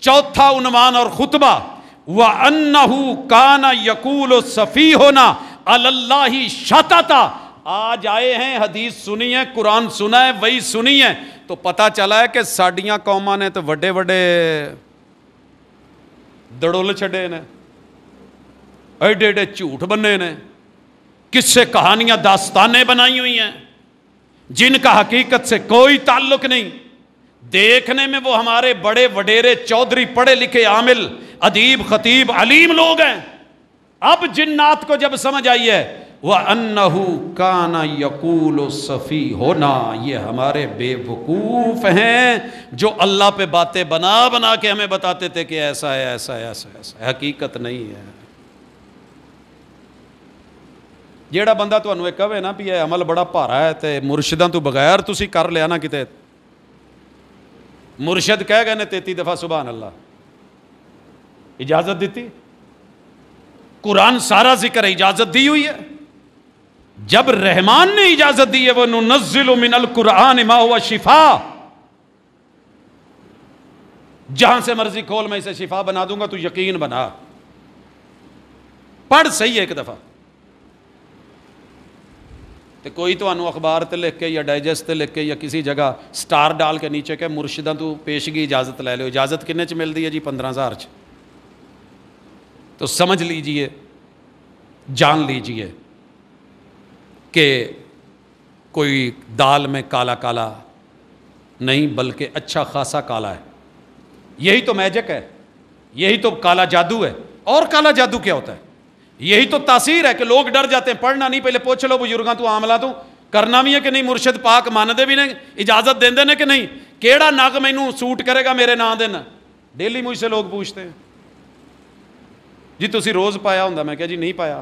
Speaker 2: چوتھا عنوان اور خطبہ، وَأَنَّهُ كَانَ يَقُولُ سَفِيهُنَا عَلَى اللَّهِ شَطَطًا۔ آج آئے ہیں، حدیث سنی ہے، قرآن سنا ہے، وہی سنی ہے، تو پتہ چلا ہے کہ ساڈیاں قوماں نے تو وڈے وڈے دڑول چھڑے نے، ایڈے ایڈے جھوٹ بنے نے، قصے کہانیاں داستانیں بنائی ہوئی ہیں جن کا حقیقت سے کوئی تعلق نہیں۔ دیکھنے میں وہ ہمارے بڑے وڈیرے چودھری پڑھے لکھے عامل ادیب خطیب علیم لوگ ہیں، اب جنات کو جب سمجھ آئی ہے وَأَنَّهُ كَانَ يَقُولُ سَفِيهُنَا، یہ ہمارے بے وقوف ہیں جو اللہ پہ باتیں بنا بنا کے ہمیں بتاتے تھے کہ ایسا ہے ایسا ہے ایسا ہے ایسا ہے، حقیقت نہیں ہے۔ جیڑا بندہ تو انوے کہے نا بھی یہ عمل بڑا بھارا ہے تے مرشداں تو بغیر تسی کر لیا نا کتے، مرشد کہہ گئے نے 33 دفعہ سبحان اللہ، اجازت دیتی؟ قرآن سارا ذکر ہے، اجازت دی ہوئی ہے۔ جب رحمان نے اجازت دی ہے وَنُنَزِّلُ مِنَ الْقُرْآنِ مَا هُوَ شِفَاء، جہاں سے مرضی کھول میں اسے شفا بنا دوں گا، تو یقین بنا، پڑھ صحیح ہے ایک دفعہ۔ تو کوئی تو انو اخبار تے لکھ کے یا ڈائجسٹ تے لکھ کے یا کسی جگہ سٹار ڈال کے نیچے کہ مرشداں تو پیشگی اجازت لے لو، اجازت کنے چ مل دی ہے جی 15,000 چ، تو سمجھ لیجئے، جان لیجئے کہ کوئی دال میں کالا کالا نہیں بلکہ اچھا خاصا کالا ہے، یہی تو میجک ہے، یہی تو کالا جادو ہے۔ اور کالا جادو کیا ہوتا ہے؟ یہی تو تاثیر ہے کہ لوگ ڈر جاتے ہیں، پڑھنا نہیں، پہلے پوچھ لو بزرگاں تو عاملہ تو کرنا بھی ہے کہ نہیں، مرشد پاک ماندے بھی نہیں، اجازت دیں نے کہ نہیں، کیڑا نگ مینوں سوٹ کرے گا میرے نام دن؟ ڈیلی مجھ سے لوگ پوچھتے ہیں جی تسی روز پایا ہوندا، میں کہا جی نہیں پایا،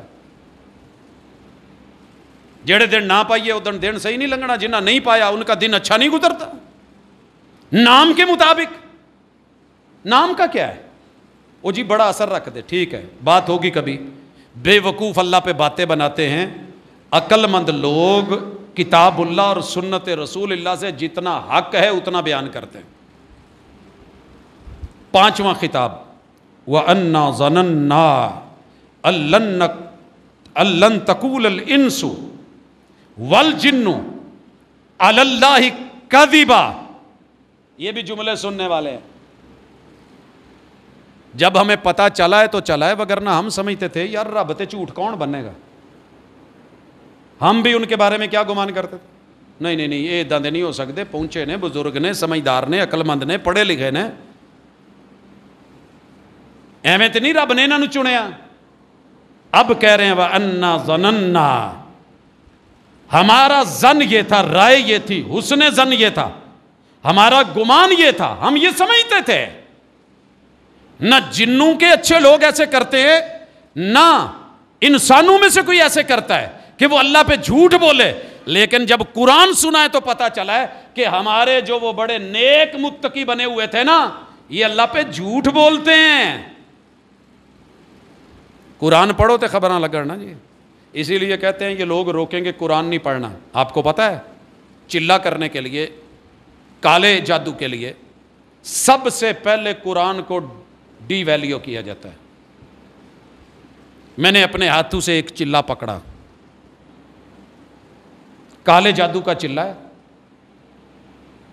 Speaker 2: جڑے دن نہ پائیے ادن دن صحیح نہیں لنگنا، جنہ نہیں پایا ان کا دن اچھا نہیں گزرتا۔ نام کے مطابق، نام کا کیا ہے؟ وہ جی بڑا اثر رکھ دے، ٹھیک ہے، بات ہوگی کبھی۔ بے وقوف اللہ پہ باتیں بناتے ہیں، عقل مند لوگ کتاب اللہ اور سنت رسول اللہ سے جتنا حق ہے اتنا بیان کرتے ہیں۔ پانچواں خطاب، وَأَنَّا ظَنَنَّا أَلَّن تَقُولَ الْإِنسُ وَالْجِنُّ عَلَى اللَّهِ كَذِبًا، یہ بھی جملے سننے والے ہیں۔ جب ہمیں پتہ چلا ہے تو چلا ہے، وگرنہ ہم سمجھتے تھے یار رب تے جھوٹ کون بنے گا، ہم بھی ان کے بارے میں کیا گمان کرتے تھے، نہیں نہیں نہیں یہ اداں دے نہیں ہو سکتے، پہنچے نے، بزرگ نے، سمجھدار نے، عقل مند نے، پڑھے لکھے نے، ایویں تے نہیں رب نے انہاں نوں چنیا۔ اب کہہ رہے ہیں وَأَنَّا ظَنَنَّا، ہمارا ظن یہ تھا، رائے یہ تھی، حسن ظن یہ تھا، ہمارا گمان یہ تھا، ہم یہ سمجھتے تھے نہ جنوں کے اچھے لوگ ایسے کرتے ہیں، نہ انسانوں میں سے کوئی ایسے کرتا ہے کہ وہ اللہ پہ جھوٹ بولے، لیکن جب قرآن سنا ہے تو پتہ چلا ہے کہ ہمارے جو وہ بڑے نیک متقی بنے ہوئے تھے نا، یہ اللہ پہ جھوٹ بولتے ہیں۔ قرآن پڑھو تو خبراں لگنا جی، اسی لیے کہتے ہیں یہ لوگ روکیں گے قرآن نہیں پڑھنا۔ آپ کو پتہ ہے چلا کرنے کے لیے، کالے جادو کے لیے سب سے پہلے قرآن کو ڈی ویلیو کیا جاتا ہے۔ میں نے اپنے ہاتھوں سے ایک چلا پکڑا، کالے جادو کا چلا ہے،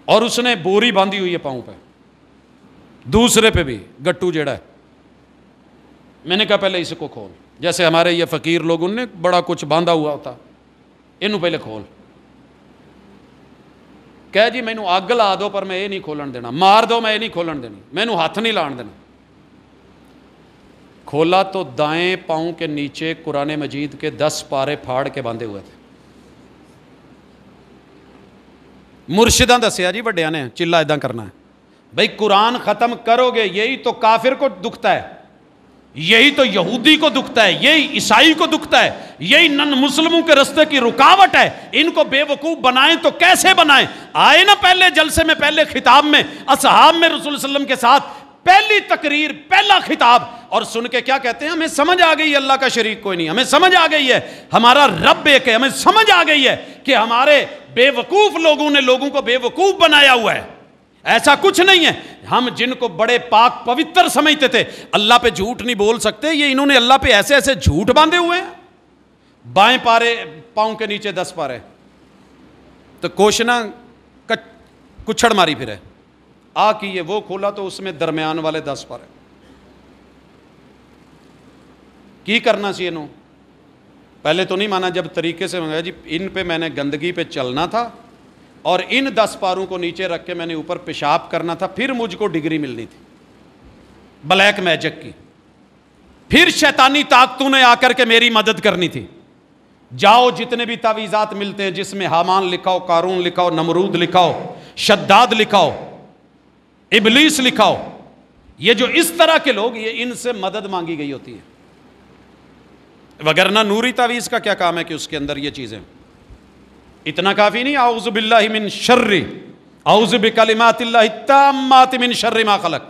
Speaker 2: اور اس نے بوری باندھی ہوئی ہے پاؤں پہ، دوسرے پہ بھی گٹو جیڑا ہے۔ میں نے کہا پہلے اس کو کھول، جیسے ہمارے یہ فقیر لوگ ان نے بڑا کچھ باندھا ہوا ہوتا، انہوں پہلے کھول۔ کہہ جی مینوں اگ لا دو پر میں یہ نہیں کھولن دینا، مار دو میں یہ نہیں کھولن دینی، مینوں ہاتھ نہیں لان دینا۔ کھولا تو دائیں پاؤں کے نیچے قرآن مجید کے 10 پارے پھاڑ کے باندھے ہوئے تھے۔ مرشداں دسیا جی وڈیاں نے چلا اداں کرنا ہے، بھائی قرآن ختم کرو گے، یہی تو کافر کو دکھتا ہے، یہی تو یہودی کو دکھتا ہے، یہی عیسائی کو دکھتا ہے، یہی نن مسلموں کے رستے کی رکاوٹ ہے، ان کو بے وقوف بنائیں تو کیسے بنائیں؟ آئے نا پہلے جلسے میں، پہلے خطاب میں اصحاب میں رسول صلی اللہ علیہ وسلم کے ساتھ پہلی تقریر، پہلا خطاب، اور سن کے کیا کہتے ہیں؟ ہمیں سمجھ آ گئی ہے اللہ کا شریک کوئی نہیں، ہمیں سمجھ آ گئی ہے ہمارا رب ایک ہے، ہمیں سمجھ آ گئی ہے کہ ہمارے بے وقوف لوگوں نے لوگوں کو بے وقوف بنایا ہوا ہے. ایسا کچھ نہیں ہے. ہم جن کو بڑے پاک پوتر سمجھتے تھے اللہ پہ جھوٹ نہیں بول سکتے, یہ انہوں نے اللہ پہ ایسے ایسے جھوٹ باندھے ہوئے ہیں. بائیں پارے پاؤں کے نیچے 10 پارے, تو کوشنا کچھڑ ماری پھر ہے آ کی, یہ وہ کھولا تو اس میں درمیان والے 10 پارے. کی کرنا سی انہوں پہلے تو نہیں مانا, جب طریقے سے منگایا جی ان پہ میں نے گندگی پہ چلنا تھا اور ان 10 پاروں کو نیچے رکھ کے میں نے اوپر پیشاب کرنا تھا, پھر مجھ کو ڈگری ملنی تھی بلیک میجک کی, پھر شیطانی طاقتوں نے آ کر کے میری مدد کرنی تھی. جاؤ جتنے بھی تعویذات ملتے ہیں جس میں حامان لکھاؤ, قارون لکھاؤ, نمرود لکھاؤ, شداد لکھاؤ, ابلیس لکھاؤ, یہ جو اس طرح کے لوگ, یہ ان سے مدد مانگی گئی ہوتی ہے. وگرنہ نوری تعویذ کا کیا کام ہے کہ اس کے اندر یہ چیزیں, اتنا کافی نہیں. اعوذ باللہ من شر, اعوذ بکلمات اللہ التامات من شر ما خلق.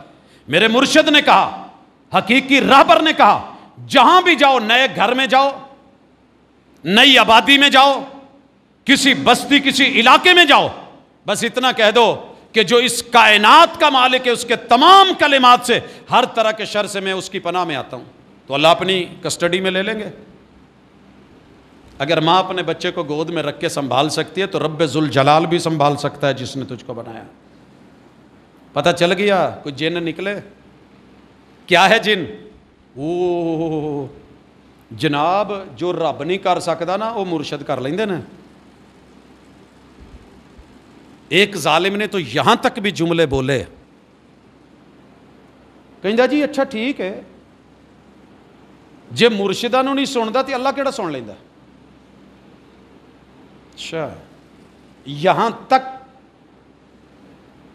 Speaker 2: میرے مرشد نے کہا, حقیقی راہبر نے کہا, جہاں بھی جاؤ, نئے گھر میں جاؤ, نئی آبادی میں جاؤ, کسی بستی کسی علاقے میں جاؤ, بس اتنا کہہ دو کہ جو اس کائنات کا مالک ہے اس کے تمام کلمات سے ہر طرح کے شر سے میں اس کی پناہ میں آتا ہوں, تو اللہ اپنی کسٹڈی میں لے لیں گے. اگر ماں اپنے بچے کو گود میں رکھ کے سنبھال سکتی ہے تو رب ذوالجلال بھی سنبھال سکتا ہے جس نے تجھ کو بنایا. پتہ چل گیا کوئی جن نکلے, کیا ہے جن؟ او جناب جو رب نہیں کر سکتا نا وہ مرشد کر لیندے نا. ایک ظالم نے تو یہاں تک بھی جملے بولے, کہندا جی اچھا ٹھیک ہے جے مرشدہ نو نہیں سندا تے اللہ کیڑا سن لیندا. اچھا یہاں تک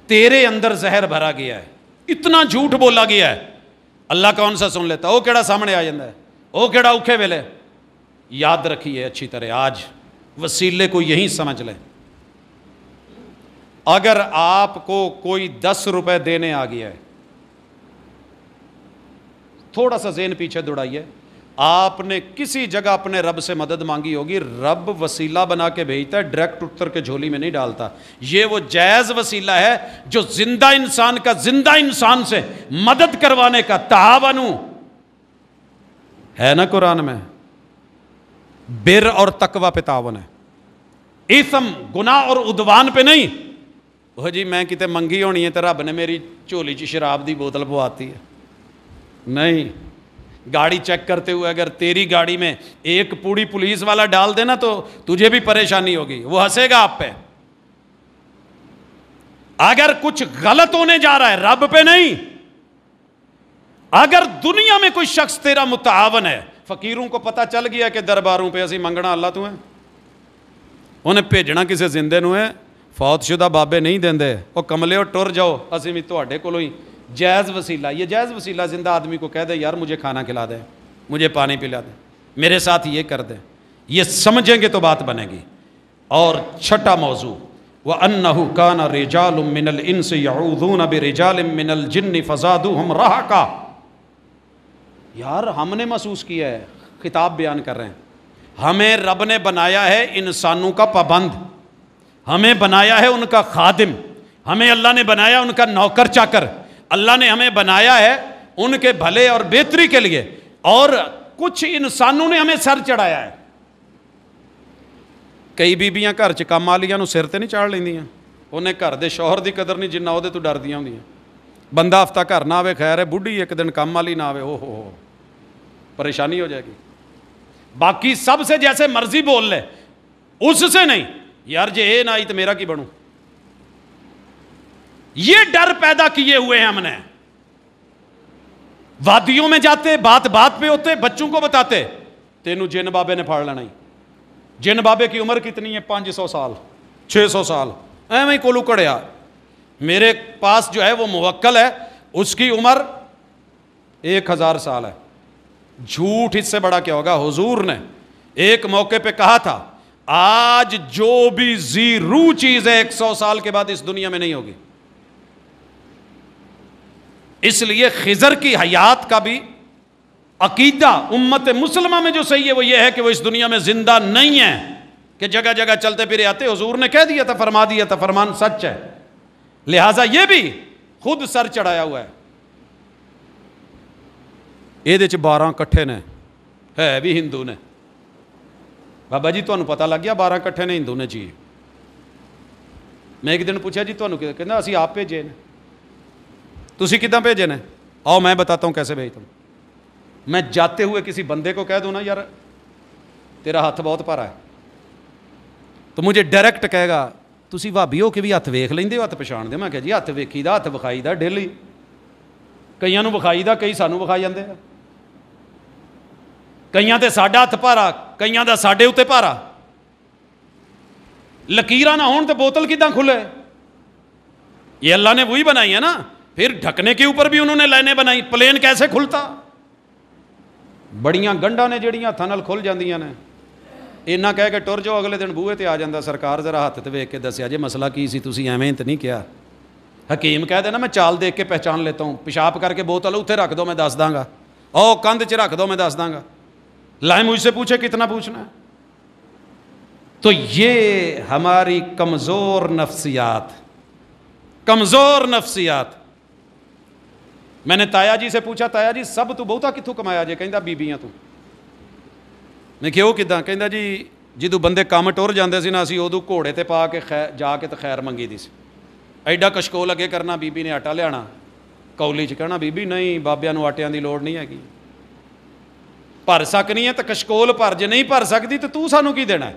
Speaker 2: تیرے اندر زہر بھرا گیا ہے, اتنا جھوٹ بولا گیا ہے, اللہ کون سا سن لیتا, وہ کیڑا سامنے آ جاتا ہے, وہ کیڑا اوکھے ویلے. یاد رکھیے اچھی طرح, آج وسیلے کو یہی سمجھ لیں. اگر آپ کو کوئی 10 روپے دینے آ گیا ہے, تھوڑا سا ذہن پیچھے دوڑائیے, آپ نے کسی جگہ اپنے رب سے مدد مانگی ہوگی, رب وسیلہ بنا کے بھیجتا ہے, ڈائریکٹ اتر کے جھولی میں نہیں ڈالتا. یہ وہ جائز وسیلہ ہے جو زندہ انسان کا زندہ انسان سے مدد کروانے کا تعاونو ہے نا قرآن میں, بر اور تقوی پہ تعاون ہے, اثم گناہ اور عدوان پہ نہیں. وہ جی میں کتے منگی ہونی ہے تو رب نے میری جھولی چ شراب دی بوتل پواتی ہے, نہیں. گاڑی چیک کرتے ہوئے اگر تیری گاڑی میں ایک پوڑی پولیس والا ڈال دینا تو تجھے بھی پریشانی ہوگی, وہ ہنسے گا آپ پہ. اگر کچھ غلط ہونے جا رہا ہے رب پہ نہیں. اگر دنیا میں کوئی شخص تیرا متعاون ہے, فقیروں کو پتہ چل گیا کہ درباروں پہ اسی منگنا اللہ تو ہے, انہیں بھیجنا کسی زندے نو ہے, فوت شدہ بابے نہیں دیندے, وہ کملے ہو ٹر جاؤ اسی بھی تواڈے کولوں ہی. جائز وسیلہ, یہ جائز وسیلہ زندہ آدمی کو کہہ دے یار مجھے کھانا کھلا دے, مجھے پانی پلا دے, میرے ساتھ یہ کر دے, یہ سمجھیں گے تو بات بنے گی. اور چھٹا موضوع, وَأَنَّهُ كَانَ رِجَالٌ مِّنَ الْإِنسِ يَعُوذُونَ بِرِجَالٍ مِّنَ الْجِنِّ فَزَادُوهُمْ رَهَقًا. یار ہم نے محسوس کیا ہے, خطاب بیان کر رہے ہیں, ہمیں رب نے بنایا ہے انسانوں کا پابند, ہمیں بنایا ہے ان کا خادم, ہمیں اللہ نے بنایا ان کا نوکر چاکر, اللہ نے ہمیں بنایا ہے ان کے بھلے اور بہتری کے لیے, اور کچھ انسانوں نے ہمیں سر چڑھایا ہے. کئی بیبیاں گھر چ کم والیاں نو سر تے نہیں چاڑھ لیندیاں, انہیں گھر دے شوہر دی قدر نہیں جنہ وہ تو ڈردیاں ہوندیاں. بندہ ہفتہ گھر نہ آوے خیر ہے, بڈھی ایک دن کم والی نہ آوے, ہو پریشانی ہو جائے گی. باقی سب سے جیسے مرضی بول لے, اس سے نہیں یار جے اے نہ آئی تو میرا کی بنوں. یہ ڈر پیدا کیے ہوئے ہیں ہم نے. وادیوں میں جاتے, بات بات پہ ہوتے, بچوں کو بتاتے تینوں جن بابے نے پھاڑ لینا ہی. جن بابے کی عمر کتنی ہے؟ 500 سال 600 سال, ایویں کولو کڑیا. میرے پاس جو ہے وہ موکل ہے, اس کی عمر 1000 سال ہے. جھوٹ اس سے بڑا کیا ہوگا. حضور نے ایک موقع پہ کہا تھا آج جو بھی ذی روح چیز ہے 100 سال کے بعد اس دنیا میں نہیں ہوگی. اس لیے خضر کی حیات کا بھی عقیدہ امت مسلمہ میں جو صحیح ہے وہ یہ ہے کہ وہ اس دنیا میں زندہ نہیں ہے. کہ جگہ جگہ چلتے پھرے آتے. حضور نے کہہ دیا تھا, فرما دیا تھا, فرمان سچ ہے, لہٰذا یہ بھی خود سر چڑھایا ہوا ہے. یہ 12 کٹھے نے, ہے بھی ہندو نے. بابا جی تمہیں پتہ لگ گیا 12 کٹھے نے ہندو نے جی. میں ایک دن پوچھا جی تمہیں کیا, کہنا اسی آپ بھیجے نے. تسی کداں بھیجے نے؟ آؤ میں بتاتا ہوں کیسے بھیجتا ہوں. میں جاتے ہوئے کسی بندے کو کہہ دوں نا یار تیرا ہاتھ بہت بھارا ہے, تو مجھے ڈائریکٹ کہے گا تسی بھابی ہو کے بھی ہاتھ ویکھ لیندے ہو, ہاتھ پچھان دے. میں کہا جی ہاتھ ویکھی دا, ہاتھ وکھائی دا ڈیلی, کئیاں نوں وکھائی دا, کئی سانوں وکھائی جاندے ہیں. کئیاں تے ساڈا ہاتھ بھارا, کئیاں دا ساڈے اُتے بھارا. لکیراں نہ ہون تے بوتل کداں کھلے؟ یہ اللہ نے وہی بنائی ہے نا. پھر ڈھکنے کے اوپر بھی انہوں نے لائنیں بنائی, پلین کیسے کھلتا؟ بڑیاں گنڈاں نے جڑیاں ہاتھاں نال کھل جاندیاں نے. اینا کہہ کے ٹر جو, اگلے دن بوئے تے آ جاندا, سرکار ذرا ہاتھ تے ویکھ کے دسیا جی مسئلہ کی سی, تسی ایویں تے نہیں کیا. حکیم کہہ دے نا میں چال دیکھ کے پہچان لیتا ہوں, پیشاب کر کے بوتل اتنے رکھ دو میں دس داں گا, او کندھ چ رکھ دو میں دس داں گا. لائے مجھ سے پوچھے کتنا پوچھنا ہے. تو یہ ہماری کمزور نفسیات, کمزور نفسیات. میں نے تایا جی سے پوچھا, تایا جی سب تو بہتا کتوں کمایا جے؟ کہندا بیبیاں تو. میں کہ وہ کداں؟ کہندا جی جدوں بندے کام ٹر جاندے سی نا, اسی ادو گھوڑے تے پا کے جا کے تے خیر منگی دی سی. ایڈا کشکول اگے کرنا, بیبی نے آٹا لیانا, کولی چ کہنا بیبی نہیں بابیاں نوں آٹیاں دی لوڑ نہیں ہے, بھر سکنی ہے تو کشکول بھر, جے نہیں بھر سکتی تو سانوں کی دینا ہے.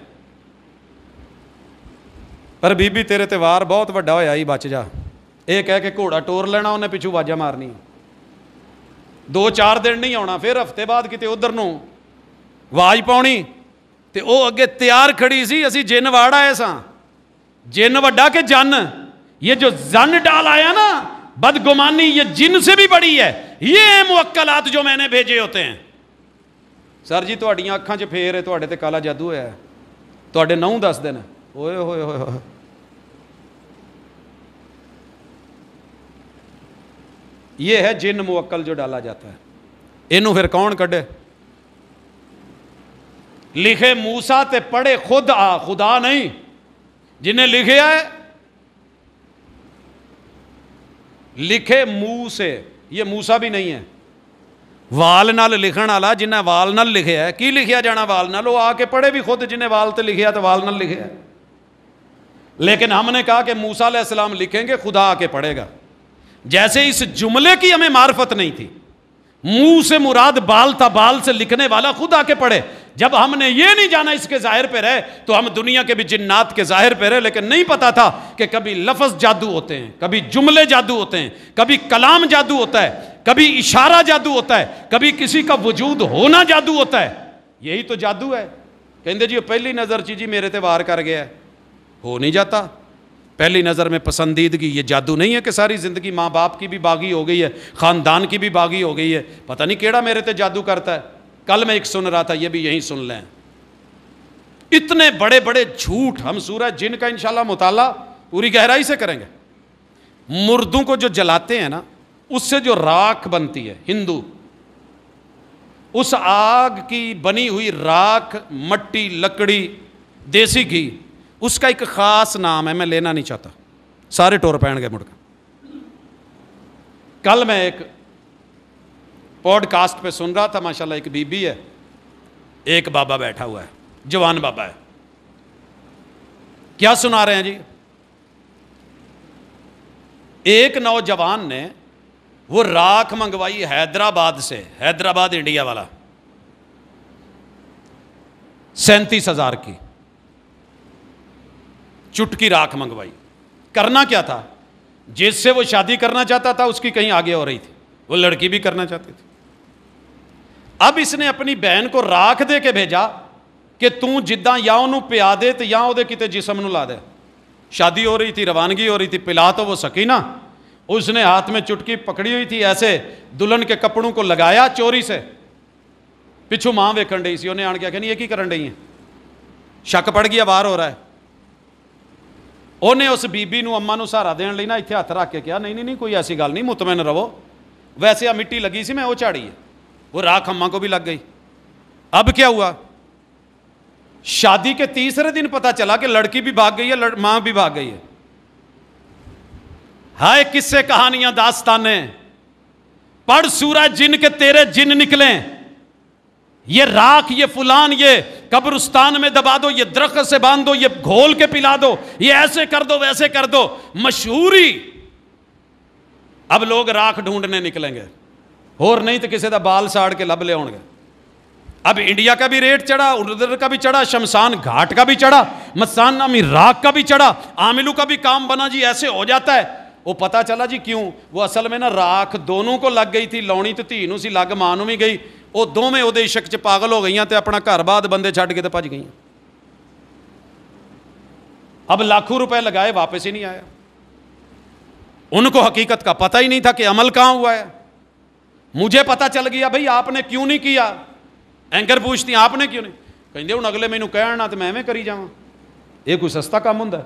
Speaker 2: پر بیبی تیرے تے وار بہت وڈا ہویا ہی, بچ جا. یہ کہہ کے گھوڑا ٹور لینا, انہیں پچھوں واجا مارنی, 2-4 دن نہیں آنا, پھر ہفتے بعد کتے ادھر نوں واج پاؤنی, تے او اگے تیار کھڑی سی, اسی جن واڑ آئے ساں. جن وڈا کہ جن, یہ جو زن ڈال آیا نا بدگمانی, یہ جن سے بھی بڑی ہے. یہ موکلات جو میں نے بھیجے ہوتے ہیں. سر جی تہاڈیاں اکھاں چ پھیر ہے, تہاڈے تے کالا جادو ہوا ہے, تہاڈے نہوں دس دن. ہوئے ہوئے ہوئے ہوئے, یہ ہے جن موکل جو ڈالا جاتا ہے. اینوں پھر کون کڈے؟ لکھے موسیٰ تے پڑھے خود آ, خدا نہیں. جنہیں لکھیا ہے لکھے منہ سے, یہ موسیٰ بھی نہیں ہے. وال نال لکھن والا, جنہیں وال نال لکھیا ہے, کی لکھیا جانا وال نال, وہ آ کے پڑھے بھی خود, جنہیں وال تے لکھیا تو وال نال لکھیا ہے. لیکن ہم نے کہا کہ موسیٰ علیہ السلام لکھیں گے, خدا آ کے پڑھے گا. جیسے اس جملے کی ہمیں معرفت نہیں تھی, منہ سے مراد بال تھا, بال سے لکھنے والا خود آ کے پڑھے. جب ہم نے یہ نہیں جانا اس کے ظاہر پہ رہے, تو ہم دنیا کے بھی جنات کے ظاہر پہ رہے, لیکن نہیں پتا تھا کہ کبھی لفظ جادو ہوتے ہیں, کبھی جملے جادو ہوتے ہیں, کبھی کلام جادو ہوتا ہے, کبھی اشارہ جادو ہوتا ہے, کبھی کسی کا وجود ہونا جادو ہوتا ہے. یہی تو جادو ہے. کہندے جی پہلی نظر چیزی میرے تے وار کر گیا ہے, ہو نہیں جاتا. پہلی نظر میں پسندیدگی یہ جادو نہیں ہے کہ ساری زندگی ماں باپ کی بھی باغی ہو گئی ہے, خاندان کی بھی باغی ہو گئی ہے, پتہ نہیں کیڑا میرے تے جادو کرتا ہے. کل میں ایک سن رہا تھا, یہ بھی یہیں سن لیں. اتنے بڑے بڑے جھوٹ. ہم سورہ جن کا انشاءاللہ مطالعہ پوری گہرائی سے کریں گے. مردوں کو جو جلاتے ہیں نا, اس سے جو راکھ بنتی ہے, ہندو اس آگ کی بنی ہوئی راکھ, مٹی, لکڑی, دیسی گھی, اس کا ایک خاص نام ہے, میں لینا نہیں چاہتا, سارے ٹور پہن گئے مڑ کے. کل میں ایک پوڈ کاسٹ پہ سن رہا تھا, ماشاءاللہ ایک بی بی ہے, ایک بابا بیٹھا ہوا ہے, جوان بابا ہے. کیا سنا رہے ہیں جی؟ ایک نوجوان نے وہ راکھ منگوائی حیدرآباد سے, حیدرآباد انڈیا والا, 37,000 کی چٹکی راکھ منگوائی. کرنا کیا تھا؟ جس سے وہ شادی کرنا چاہتا تھا اس کی کہیں آگے ہو رہی تھی, وہ لڑکی بھی کرنا چاہتی تھی. اب اس نے اپنی بہن کو راکھ دے کے بھیجا کہ توں جداں یا انہوں پیا دے تو یا او دے کتے جسم نو لا دے. شادی ہو رہی تھی, روانگی ہو رہی تھی, پلا تو وہ سکی نا. اس نے ہاتھ میں چٹکی پکڑی ہوئی تھی, ایسے دلہن کے کپڑوں کو لگایا چوری سے. پچھو ماں ویکھن ڈئی سی, انہیں آن کے کہنی یہ کی کرن ڈئی ہیں, شک پڑ گیا وار ہو رہا ہے. انہیں اس بی بی نو, اما نو سہارا دین لئی نا اتنے ہاتھ رکھ کے کہا نہیں نہیں نہیں کوئی ایسی گل نہیں, مطمئن رہو, ویسے آ مٹی لگی سی میں وہ چاڑی ہے. وہ راکھ اماں کو بھی لگ گئی. اب کیا ہوا؟ شادی کے تیسرے دن پتا چلا کہ لڑکی بھی بھاگ گئی ہے، ماں بھی بھاگ گئی ہے. ہائے قصے کہانیاں داستانیں، پڑھ سورہ جن کے تیرے جن نکلیں، یہ راکھ، یہ فلان، یہ قبرستان میں دبا دو، یہ درخت سے باندھ دو، یہ گھول کے پلا دو، یہ ایسے کر دو ویسے کر دو، مشہوری. اب لوگ راکھ ڈھونڈنے نکلیں گے، اور نہیں تو کسی دا بال ساڑ کے لب لے ہوں گے. اب انڈیا کا بھی ریٹ چڑھا، ادھر کا بھی چڑھا، شمشان گھاٹ کا بھی چڑھا، مسان نامی راکھ کا بھی چڑھا، عاملوں کا بھی کام بنا جی ایسے ہو جاتا ہے. وہ پتا چلا جی کیوں، وہ اصل میں نا راکھ دونوں کو لگ گئی تھی، لونی تو تھی نو سی لگ مانو بھی گئی، وہ دو میں وہ عشق چ پاگل ہو گئی تے اپنا گھر بعد بندے چھڈ کے تے بھج گئی. اب لاکھوں روپے لگائے واپس ہی نہیں آیا. ان کو حقیقت کا پتہ ہی نہیں تھا کہ عمل کہاں ہوا ہے. مجھے پتہ چل گیا بھائی آپ نے کیوں نہیں کیا. اینکر پوچھتی آپ نے کیوں نہیں، کہندے ہن اگلے مینوں کہنا تے میں ایویں کری جاواں، یہ کوئی سستا کام ہوندا ہے.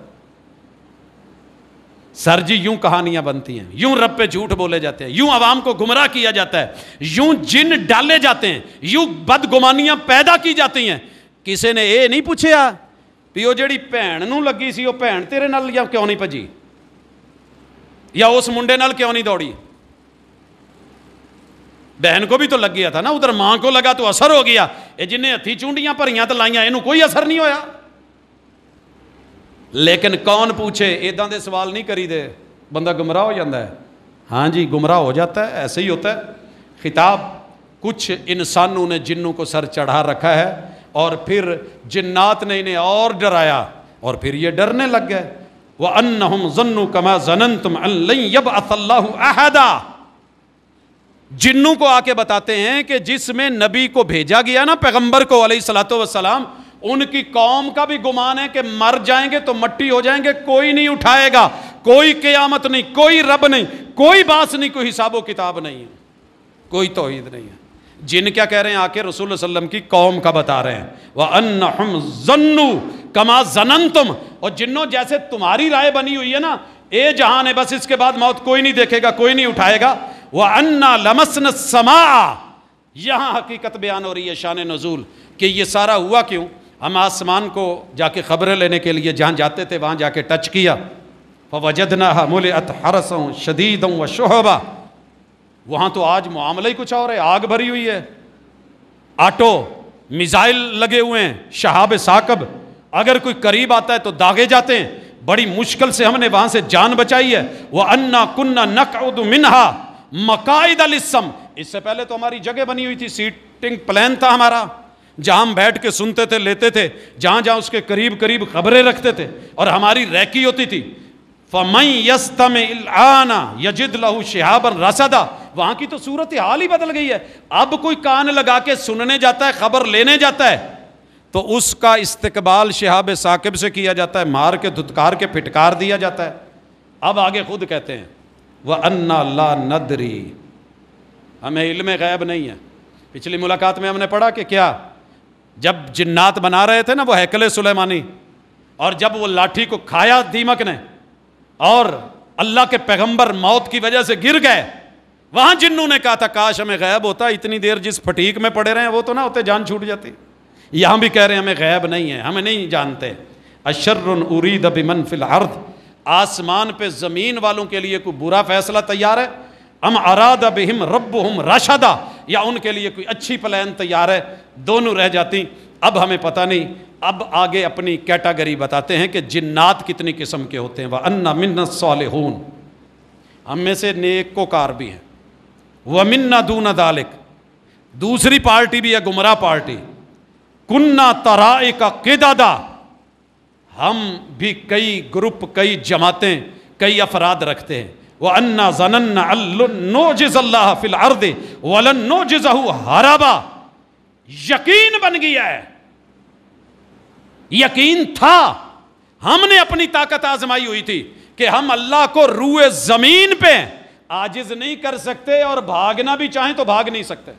Speaker 2: سر جی یوں کہانیاں بنتی ہیں، یوں رب پہ جھوٹ بولے جاتے ہیں، یوں عوام کو گمراہ کیا جاتا ہے، یوں جن ڈالے جاتے ہیں، یوں بدگمانیاں پیدا کی جاتی ہیں. کسی نے یہ نہیں پوچھا بھی وہ جڑی بھین نوں لگی سی وہ بھین تیرے نال یا کیوں نہیں بھجی، یا اس منڈے نال کیوں نہیں دوڑی. بہن کو بھی تو لگ گیا تھا نا، ادھر ماں کو لگا تو اثر ہو گیا. یہ جن نے ہتھی چونڈیاں بھریاں تو لائیاں، یہ کوئی اثر نہیں ہویا. لیکن کون پوچھے، ایداں دے سوال نہیں کری دے، بندہ گمراہ ہو جاتا ہے. ہاں جی گمراہ ہو جاتا ہے، ایسے ہی ہوتا ہے. خطاب کچھ انسانوں نے جنوں کو سر چڑھا رکھا ہے، اور پھر جنات نے انہیں اور ڈرایا، اور پھر یہ ڈرنے لگ گئے. وَأَنَّهُمْ ظَنُّوا كَمَا ظَنَنْتُمْ أَن لَّن يَبْعَثَ اللَّهُ أَحَدًا. جنوں کو آ کے بتاتے ہیں کہ جس میں نبی کو بھیجا گیا نا، پیغمبر کو علیہ الصلوۃ والسلام، ان کی قوم کا بھی گمان ہے کہ مر جائیں گے تو مٹی ہو جائیں گے، کوئی نہیں اٹھائے گا، کوئی قیامت نہیں، کوئی رب نہیں، کوئی باس نہیں، کوئی حساب و کتاب نہیں ہے، کوئی توحید نہیں ہے. جن کیا کہہ رہے ہیں آ کے رسول اللہ علیہ وسلم کی قوم کا بتا رہے ہیں. وَأَنَّهُمْ ظَنُّوا كَمَا ظَنَنْتُمْ. اور جنوں جیسے تمہاری رائے بنی ہوئی ہے نا، اے جہان ہے بس اس کے بعد موت کوئی نہیں دیکھے گا، کوئی نہیں اٹھائے گا. وَأَنَّا لَمَسْنَا السَّمَاءَ. یہاں حقیقت بیان ہو رہی ہے شان نزول کہ یہ سارا ہوا کیوں. ہم آسمان کو جا کے خبریں لینے کے لیے جہاں جاتے تھے وہاں جا کے ٹچ کیا. فَوَجَدْنَاهَا مُلِئَتْ حَرَسًا شَدِيدًا وَشُهُبًا. وہاں تو آج معاملہ ہی کچھ اور ہے، آگ بھری ہوئی ہے، آٹو میزائل لگے ہوئے ہیں، شہاب ثاقب، اگر کوئی قریب آتا ہے تو داغے جاتے ہیں. بڑی مشکل سے ہم نے وہاں سے جان بچائی ہے. وَأَنَّا كُنَّا نَقْعُدُ مِنْهَا مَقَاعِدَ لِلسَّمْعِ. اس سے پہلے تو ہماری جگہ بنی ہوئی تھی، سیٹنگ پلان تھا ہمارا، جہاں ہم بیٹھ کے سنتے تھے، لیتے تھے، جہاں جہاں اس کے قریب قریب خبریں رکھتے تھے، اور ہماری ریکی ہوتی تھی. فَمَن يَسْتَمِعِ الْآنَ يَجِدْ لَهُ شِهَابًا رَصَدًا. وہاں کی تو صورت حال ہی بدل گئی ہے. اب کوئی کان لگا کے سننے جاتا ہے، خبر لینے جاتا ہے، تو اس کا استقبال شہاب ثاقب سے کیا جاتا ہے، مار کے دھتکار کے پھٹکار دیا جاتا ہے. اب آگے خود کہتے ہیں وَأَنَّا لَا نَدْرِي. ہمیں علم غیب نہیں ہے. پچھلی ملاقات میں ہم نے پڑھا کہ کیا، جب جنات بنا رہے تھے نا وہ ہیکل سلیمانی، اور جب وہ لاٹھی کو کھایا دیمک نے، اور اللہ کے پیغمبر موت کی وجہ سے گر گئے، وہاں جنوں نے کہا تھا کاش ہمیں غیب ہوتا، اتنی دیر جس پھٹیک میں پڑے رہے ہیں وہ تو نہ ہوتے، جان چھوٹ جاتی. یہاں بھی کہہ رہے ہیں ہمیں غیب نہیں ہے، ہمیں نہیں جانتے. اشر ارید بمن فی الارض. آسمان پہ زمین والوں کے لیے کوئی برا فیصلہ تیار ہے؟ ام اراد بہم ربہم رشدا. یا ان کے لیے کوئی اچھی پلان تیار ہے؟ دونوں رہ جاتی. اب ہمیں پتہ نہیں. اب آگے اپنی کیٹاگری بتاتے ہیں کہ جنات کتنی قسم کے ہوتے ہیں. وَأَنَّا مِنَّا الصَّالِحُونَ. ہم میں سے نیک و کار بھی ہیں. وَمِنَّا دُونَ ذَلِكَ. دوسری پارٹی بھی ہے گمراہ پارٹی. کُنَّا طَرَائِقَ قِدَدًا. ہم بھی کئی گروپ، کئی جماعتیں، کئی افراد رکھتے ہیں. وَأَنَّا ظَنَنَّا أَن لَّن نُّعْجِزَ اللَّهَ فِي الْأَرْضِ وَلَن نُّعْجِزَهُ هَرَبًا. یقین بن گیا ہے، یقین تھا، ہم نے اپنی طاقت آزمائی ہوئی تھی کہ ہم اللہ کو روئے زمین پہ عاجز نہیں کر سکتے، اور بھاگنا بھی چاہیں تو بھاگ نہیں سکتے.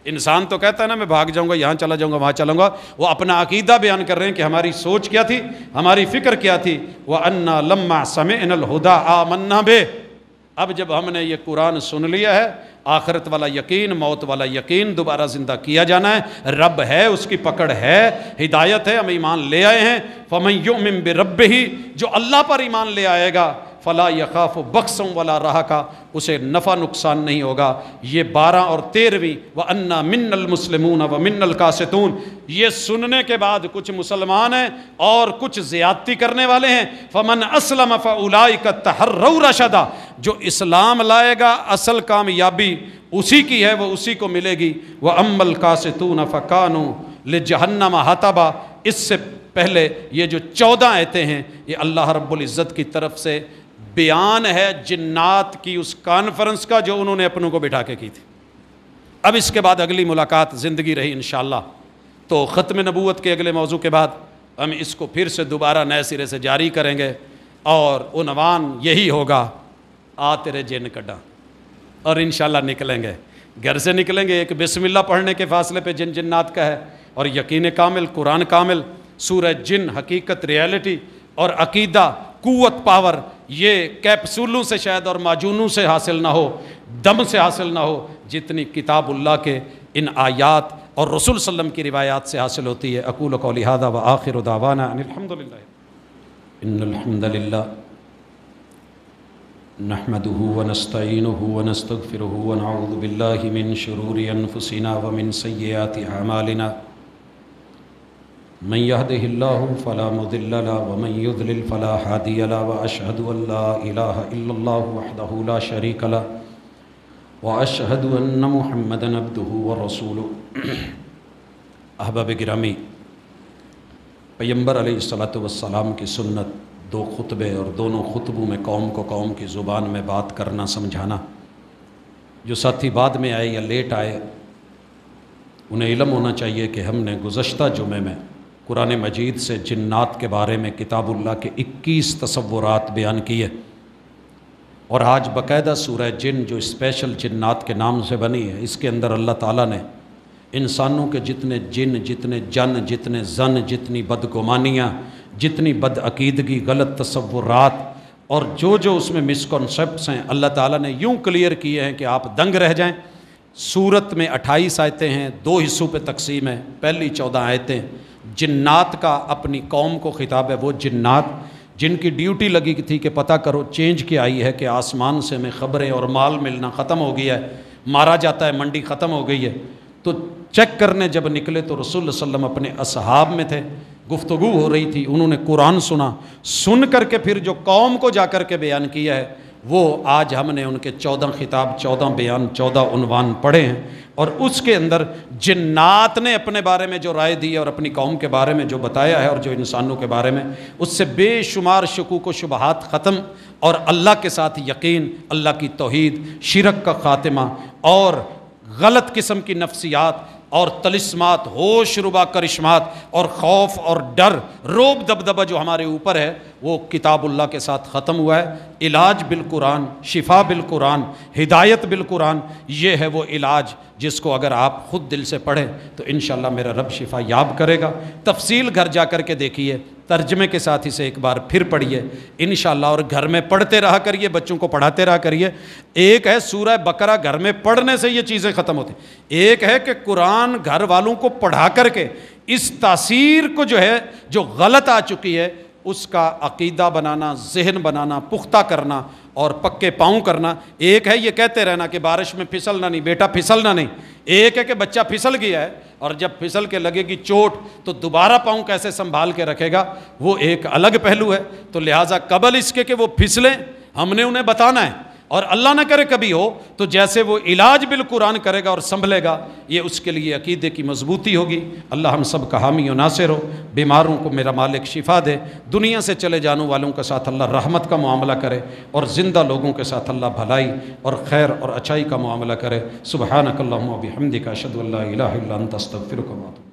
Speaker 2: انسان تو کہتا ہے نا میں بھاگ جاؤں گا، یہاں چلا جاؤں گا، وہاں چلاؤں گا. وہ اپنا عقیدہ بیان کر رہے ہیں کہ ہماری سوچ کیا تھی، ہماری فکر کیا تھی. وَأَنَّا لَمَّا سَمِعْنَا الْهُدَىٰ آمَنَّا بِهِ. اب جب ہم نے یہ قرآن سن لیا ہے، آخرت والا یقین، موت والا یقین، دوبارہ زندہ کیا جانا ہے، رب ہے، اس کی پکڑ ہے، ہدایت ہے، ہم ایمان لے آئے ہیں۔ فَمَن يُؤْمِن بِرَبِّهِ، جو اللہ پر ایمان لے آئے گا، فَلَا يَخَافُ بَخْسًا وَلَا رَهَقًا، اسے نفع نقصان نہیں ہوگا۔ یہ 12 اور 13ویں وَأَنَّا مِنَّا الْمُسْلِمُونَ وَمِنَّا الْقَاسِطُونَ، یہ سننے کے بعد کچھ مسلمان ہیں اور کچھ زیادتی کرنے والے ہیں۔ فَمَنْ أَسْلَمَ فَأُولَٰئِكَ تَحَرَّوْا رَشَدًا، جو اسلام لائے گا اصل کامیابی اسی کی ہے، وہ اسی کو ملے گی۔ وَأَمَّا الْقَاسِطُونَ فَكَانُوا لِجَهَنَّمَ حَطَبًا، اس سے پہلے یہ جو 14 آیتیں ہیں یہ اللہ رب العزت کی طرف سے بیان ہے جنات کی اس کانفرنس کا جو انہوں نے اپنوں کو بٹھا کے کی تھی۔ اب اس کے بعد اگلی ملاقات زندگی رہی انشاءاللہ تو ختم نبوت کے اگلے موضوع کے بعد ہم اس کو پھر سے دوبارہ نئے سرے سے جاری کریں گے، اور عنوان یہی ہوگا، آ تیرے جن کڈا، اور انشاءاللہ نکلیں گے، گھر سے نکلیں گے، ایک بسم اللہ پڑھنے کے فاصلے پہ جن جنات کا ہے، اور یقین کامل، قرآن کامل، سورہ جن حقیقت، ریالٹی اور عقیدہ، قوت، پاور، یہ کیپسولوں سے شاید اور معجونوں سے حاصل نہ ہو، دم سے حاصل نہ ہو، جتنی کتاب اللہ کے ان آیات اور رسول صلی اللہ علیہ وسلم کی روایات سے حاصل ہوتی ہے۔ اقول قولی ھذا وآخر دعوانا ان الحمدللہ ان الحمدللہ نحمده ونستعینه ونستغفره ونعوذ باللہ من شرور انفسنا ومن سیئات اعمالنا، من يهده الله فلا مضل له ومن يضلل فلا هادي له، واشهد ان لا اله الا الله وحده لا شريك له، واشهد ان محمدا عبده ورسوله۔ احباب گرامی، پیغمبر علیہ الصلوۃ والسلام کی سنت، 2 خطبے اور دونوں خطبوں میں قوم کو قوم کی زبان میں بات کرنا، سمجھانا۔ جو ساتھی بعد میں آئے یا لیٹ آئے انہیں علم ہونا چاہیے کہ ہم نے گزشتہ جمعے میں قرآن مجید سے جنات کے بارے میں کتاب اللہ کے 21 تصورات بیان کیے، اور آج باقاعدہ سورہ جن جو اسپیشل جنات کے نام سے بنی ہے، اس کے اندر اللہ تعالیٰ نے انسانوں کے جتنے جن، جتنے جن، جتنے زن، جتنی بدگمانیاں، جتنی بدعقیدگی، غلط تصورات اور جو اس میں مسکنسیپٹس ہیں، اللہ تعالیٰ نے یوں کلیئر کیے ہیں کہ آپ دنگ رہ جائیں۔ سورت میں 28 آیتیں ہیں، 2 حصوں پہ تقسیم ہے۔ پہلی 14 آیتیں جنات کا اپنی قوم کو خطاب ہے، وہ جنات جن کی ڈیوٹی لگی تھی کہ پتہ کرو چینج کیا آئی ہے، کہ آسمان سے ہمیں خبریں اور مال ملنا ختم ہو گیا ہے، مارا جاتا ہے، منڈی ختم ہو گئی ہے۔ تو چیک کرنے جب نکلے تو رسول اللہ صلی اللہ علیہ وسلم اپنے اصحاب میں تھے، گفتگو ہو رہی تھی، انہوں نے قرآن سنا، سن کر کے پھر جو قوم کو جا کر کے بیان کیا ہے، وہ آج ہم نے ان کے 14 خطاب، 14 بیان، 14 عنوان پڑھے ہیں، اور اس کے اندر جنات نے اپنے بارے میں جو رائے دی ہے اور اپنی قوم کے بارے میں جو بتایا ہے، اور جو انسانوں کے بارے میں، اس سے بے شمار شکوک و شبہات ختم، اور اللہ کے ساتھ یقین، اللہ کی توحید، شرک کا خاتمہ، اور غلط قسم کی نفسیات اور طلسمات، ہوش ربا کرشمات اور خوف اور ڈر، روب دبدبہ جو ہمارے اوپر ہے، وہ کتاب اللہ کے ساتھ ختم ہوا ہے۔ علاج بالقرآن، شفا بالقرآن، ہدایت بالقرآن، یہ ہے وہ علاج جس کو اگر آپ خود دل سے پڑھیں تو انشاءاللہ میرا رب شفا یاب کرے گا۔ تفصیل گھر جا کر کے دیکھیے، ترجمے کے ساتھ اسے ایک بار پھر پڑھیے انشاءاللہ، اور گھر میں پڑھتے رہا کریے، بچوں کو پڑھاتے رہا کریے۔ ایک ہے سورہ بقرہ گھر میں پڑھنے سے یہ چیزیں ختم ہوتی، ایک ہے کہ قرآن گھر والوں کو پڑھا کر کے اس تاثیر کو جو ہے، جو غلط آ چکی ہے، اس کا عقیدہ بنانا، ذہن بنانا، پختہ کرنا اور پکے پاؤں کرنا۔ ایک ہے یہ کہتے رہنا کہ بارش میں پھسلنا نہیں بیٹا، پھسلنا نہیں۔ ایک ہے کہ بچہ پھسل گیا ہے اور جب پھسل کے لگے گی چوٹ تو دوبارہ پاؤں کیسے سنبھال کے رکھے گا، وہ ایک الگ پہلو ہے۔ تو لہٰذا قبل اس کے کہ وہ پھسلیں ہم نے انہیں بتانا ہے، اور اللہ نہ کرے کبھی ہو تو جیسے وہ علاج بالقرآن کرے گا اور سنبھلے گا، یہ اس کے لیے عقیدے کی مضبوطی ہوگی۔ اللہ ہم سب کا حامی و ناصر ہو، بیماروں کو میرا مالک شفا دے، دنیا سے چلے جانے والوں کے ساتھ اللہ رحمت کا معاملہ کرے، اور زندہ لوگوں کے ساتھ اللہ بھلائی اور خیر اور اچائی کا معاملہ کرے۔ سبحانک اللہم و بحمدک، اشہد ان لا الہ الا انت، استغفرک و اتوب۔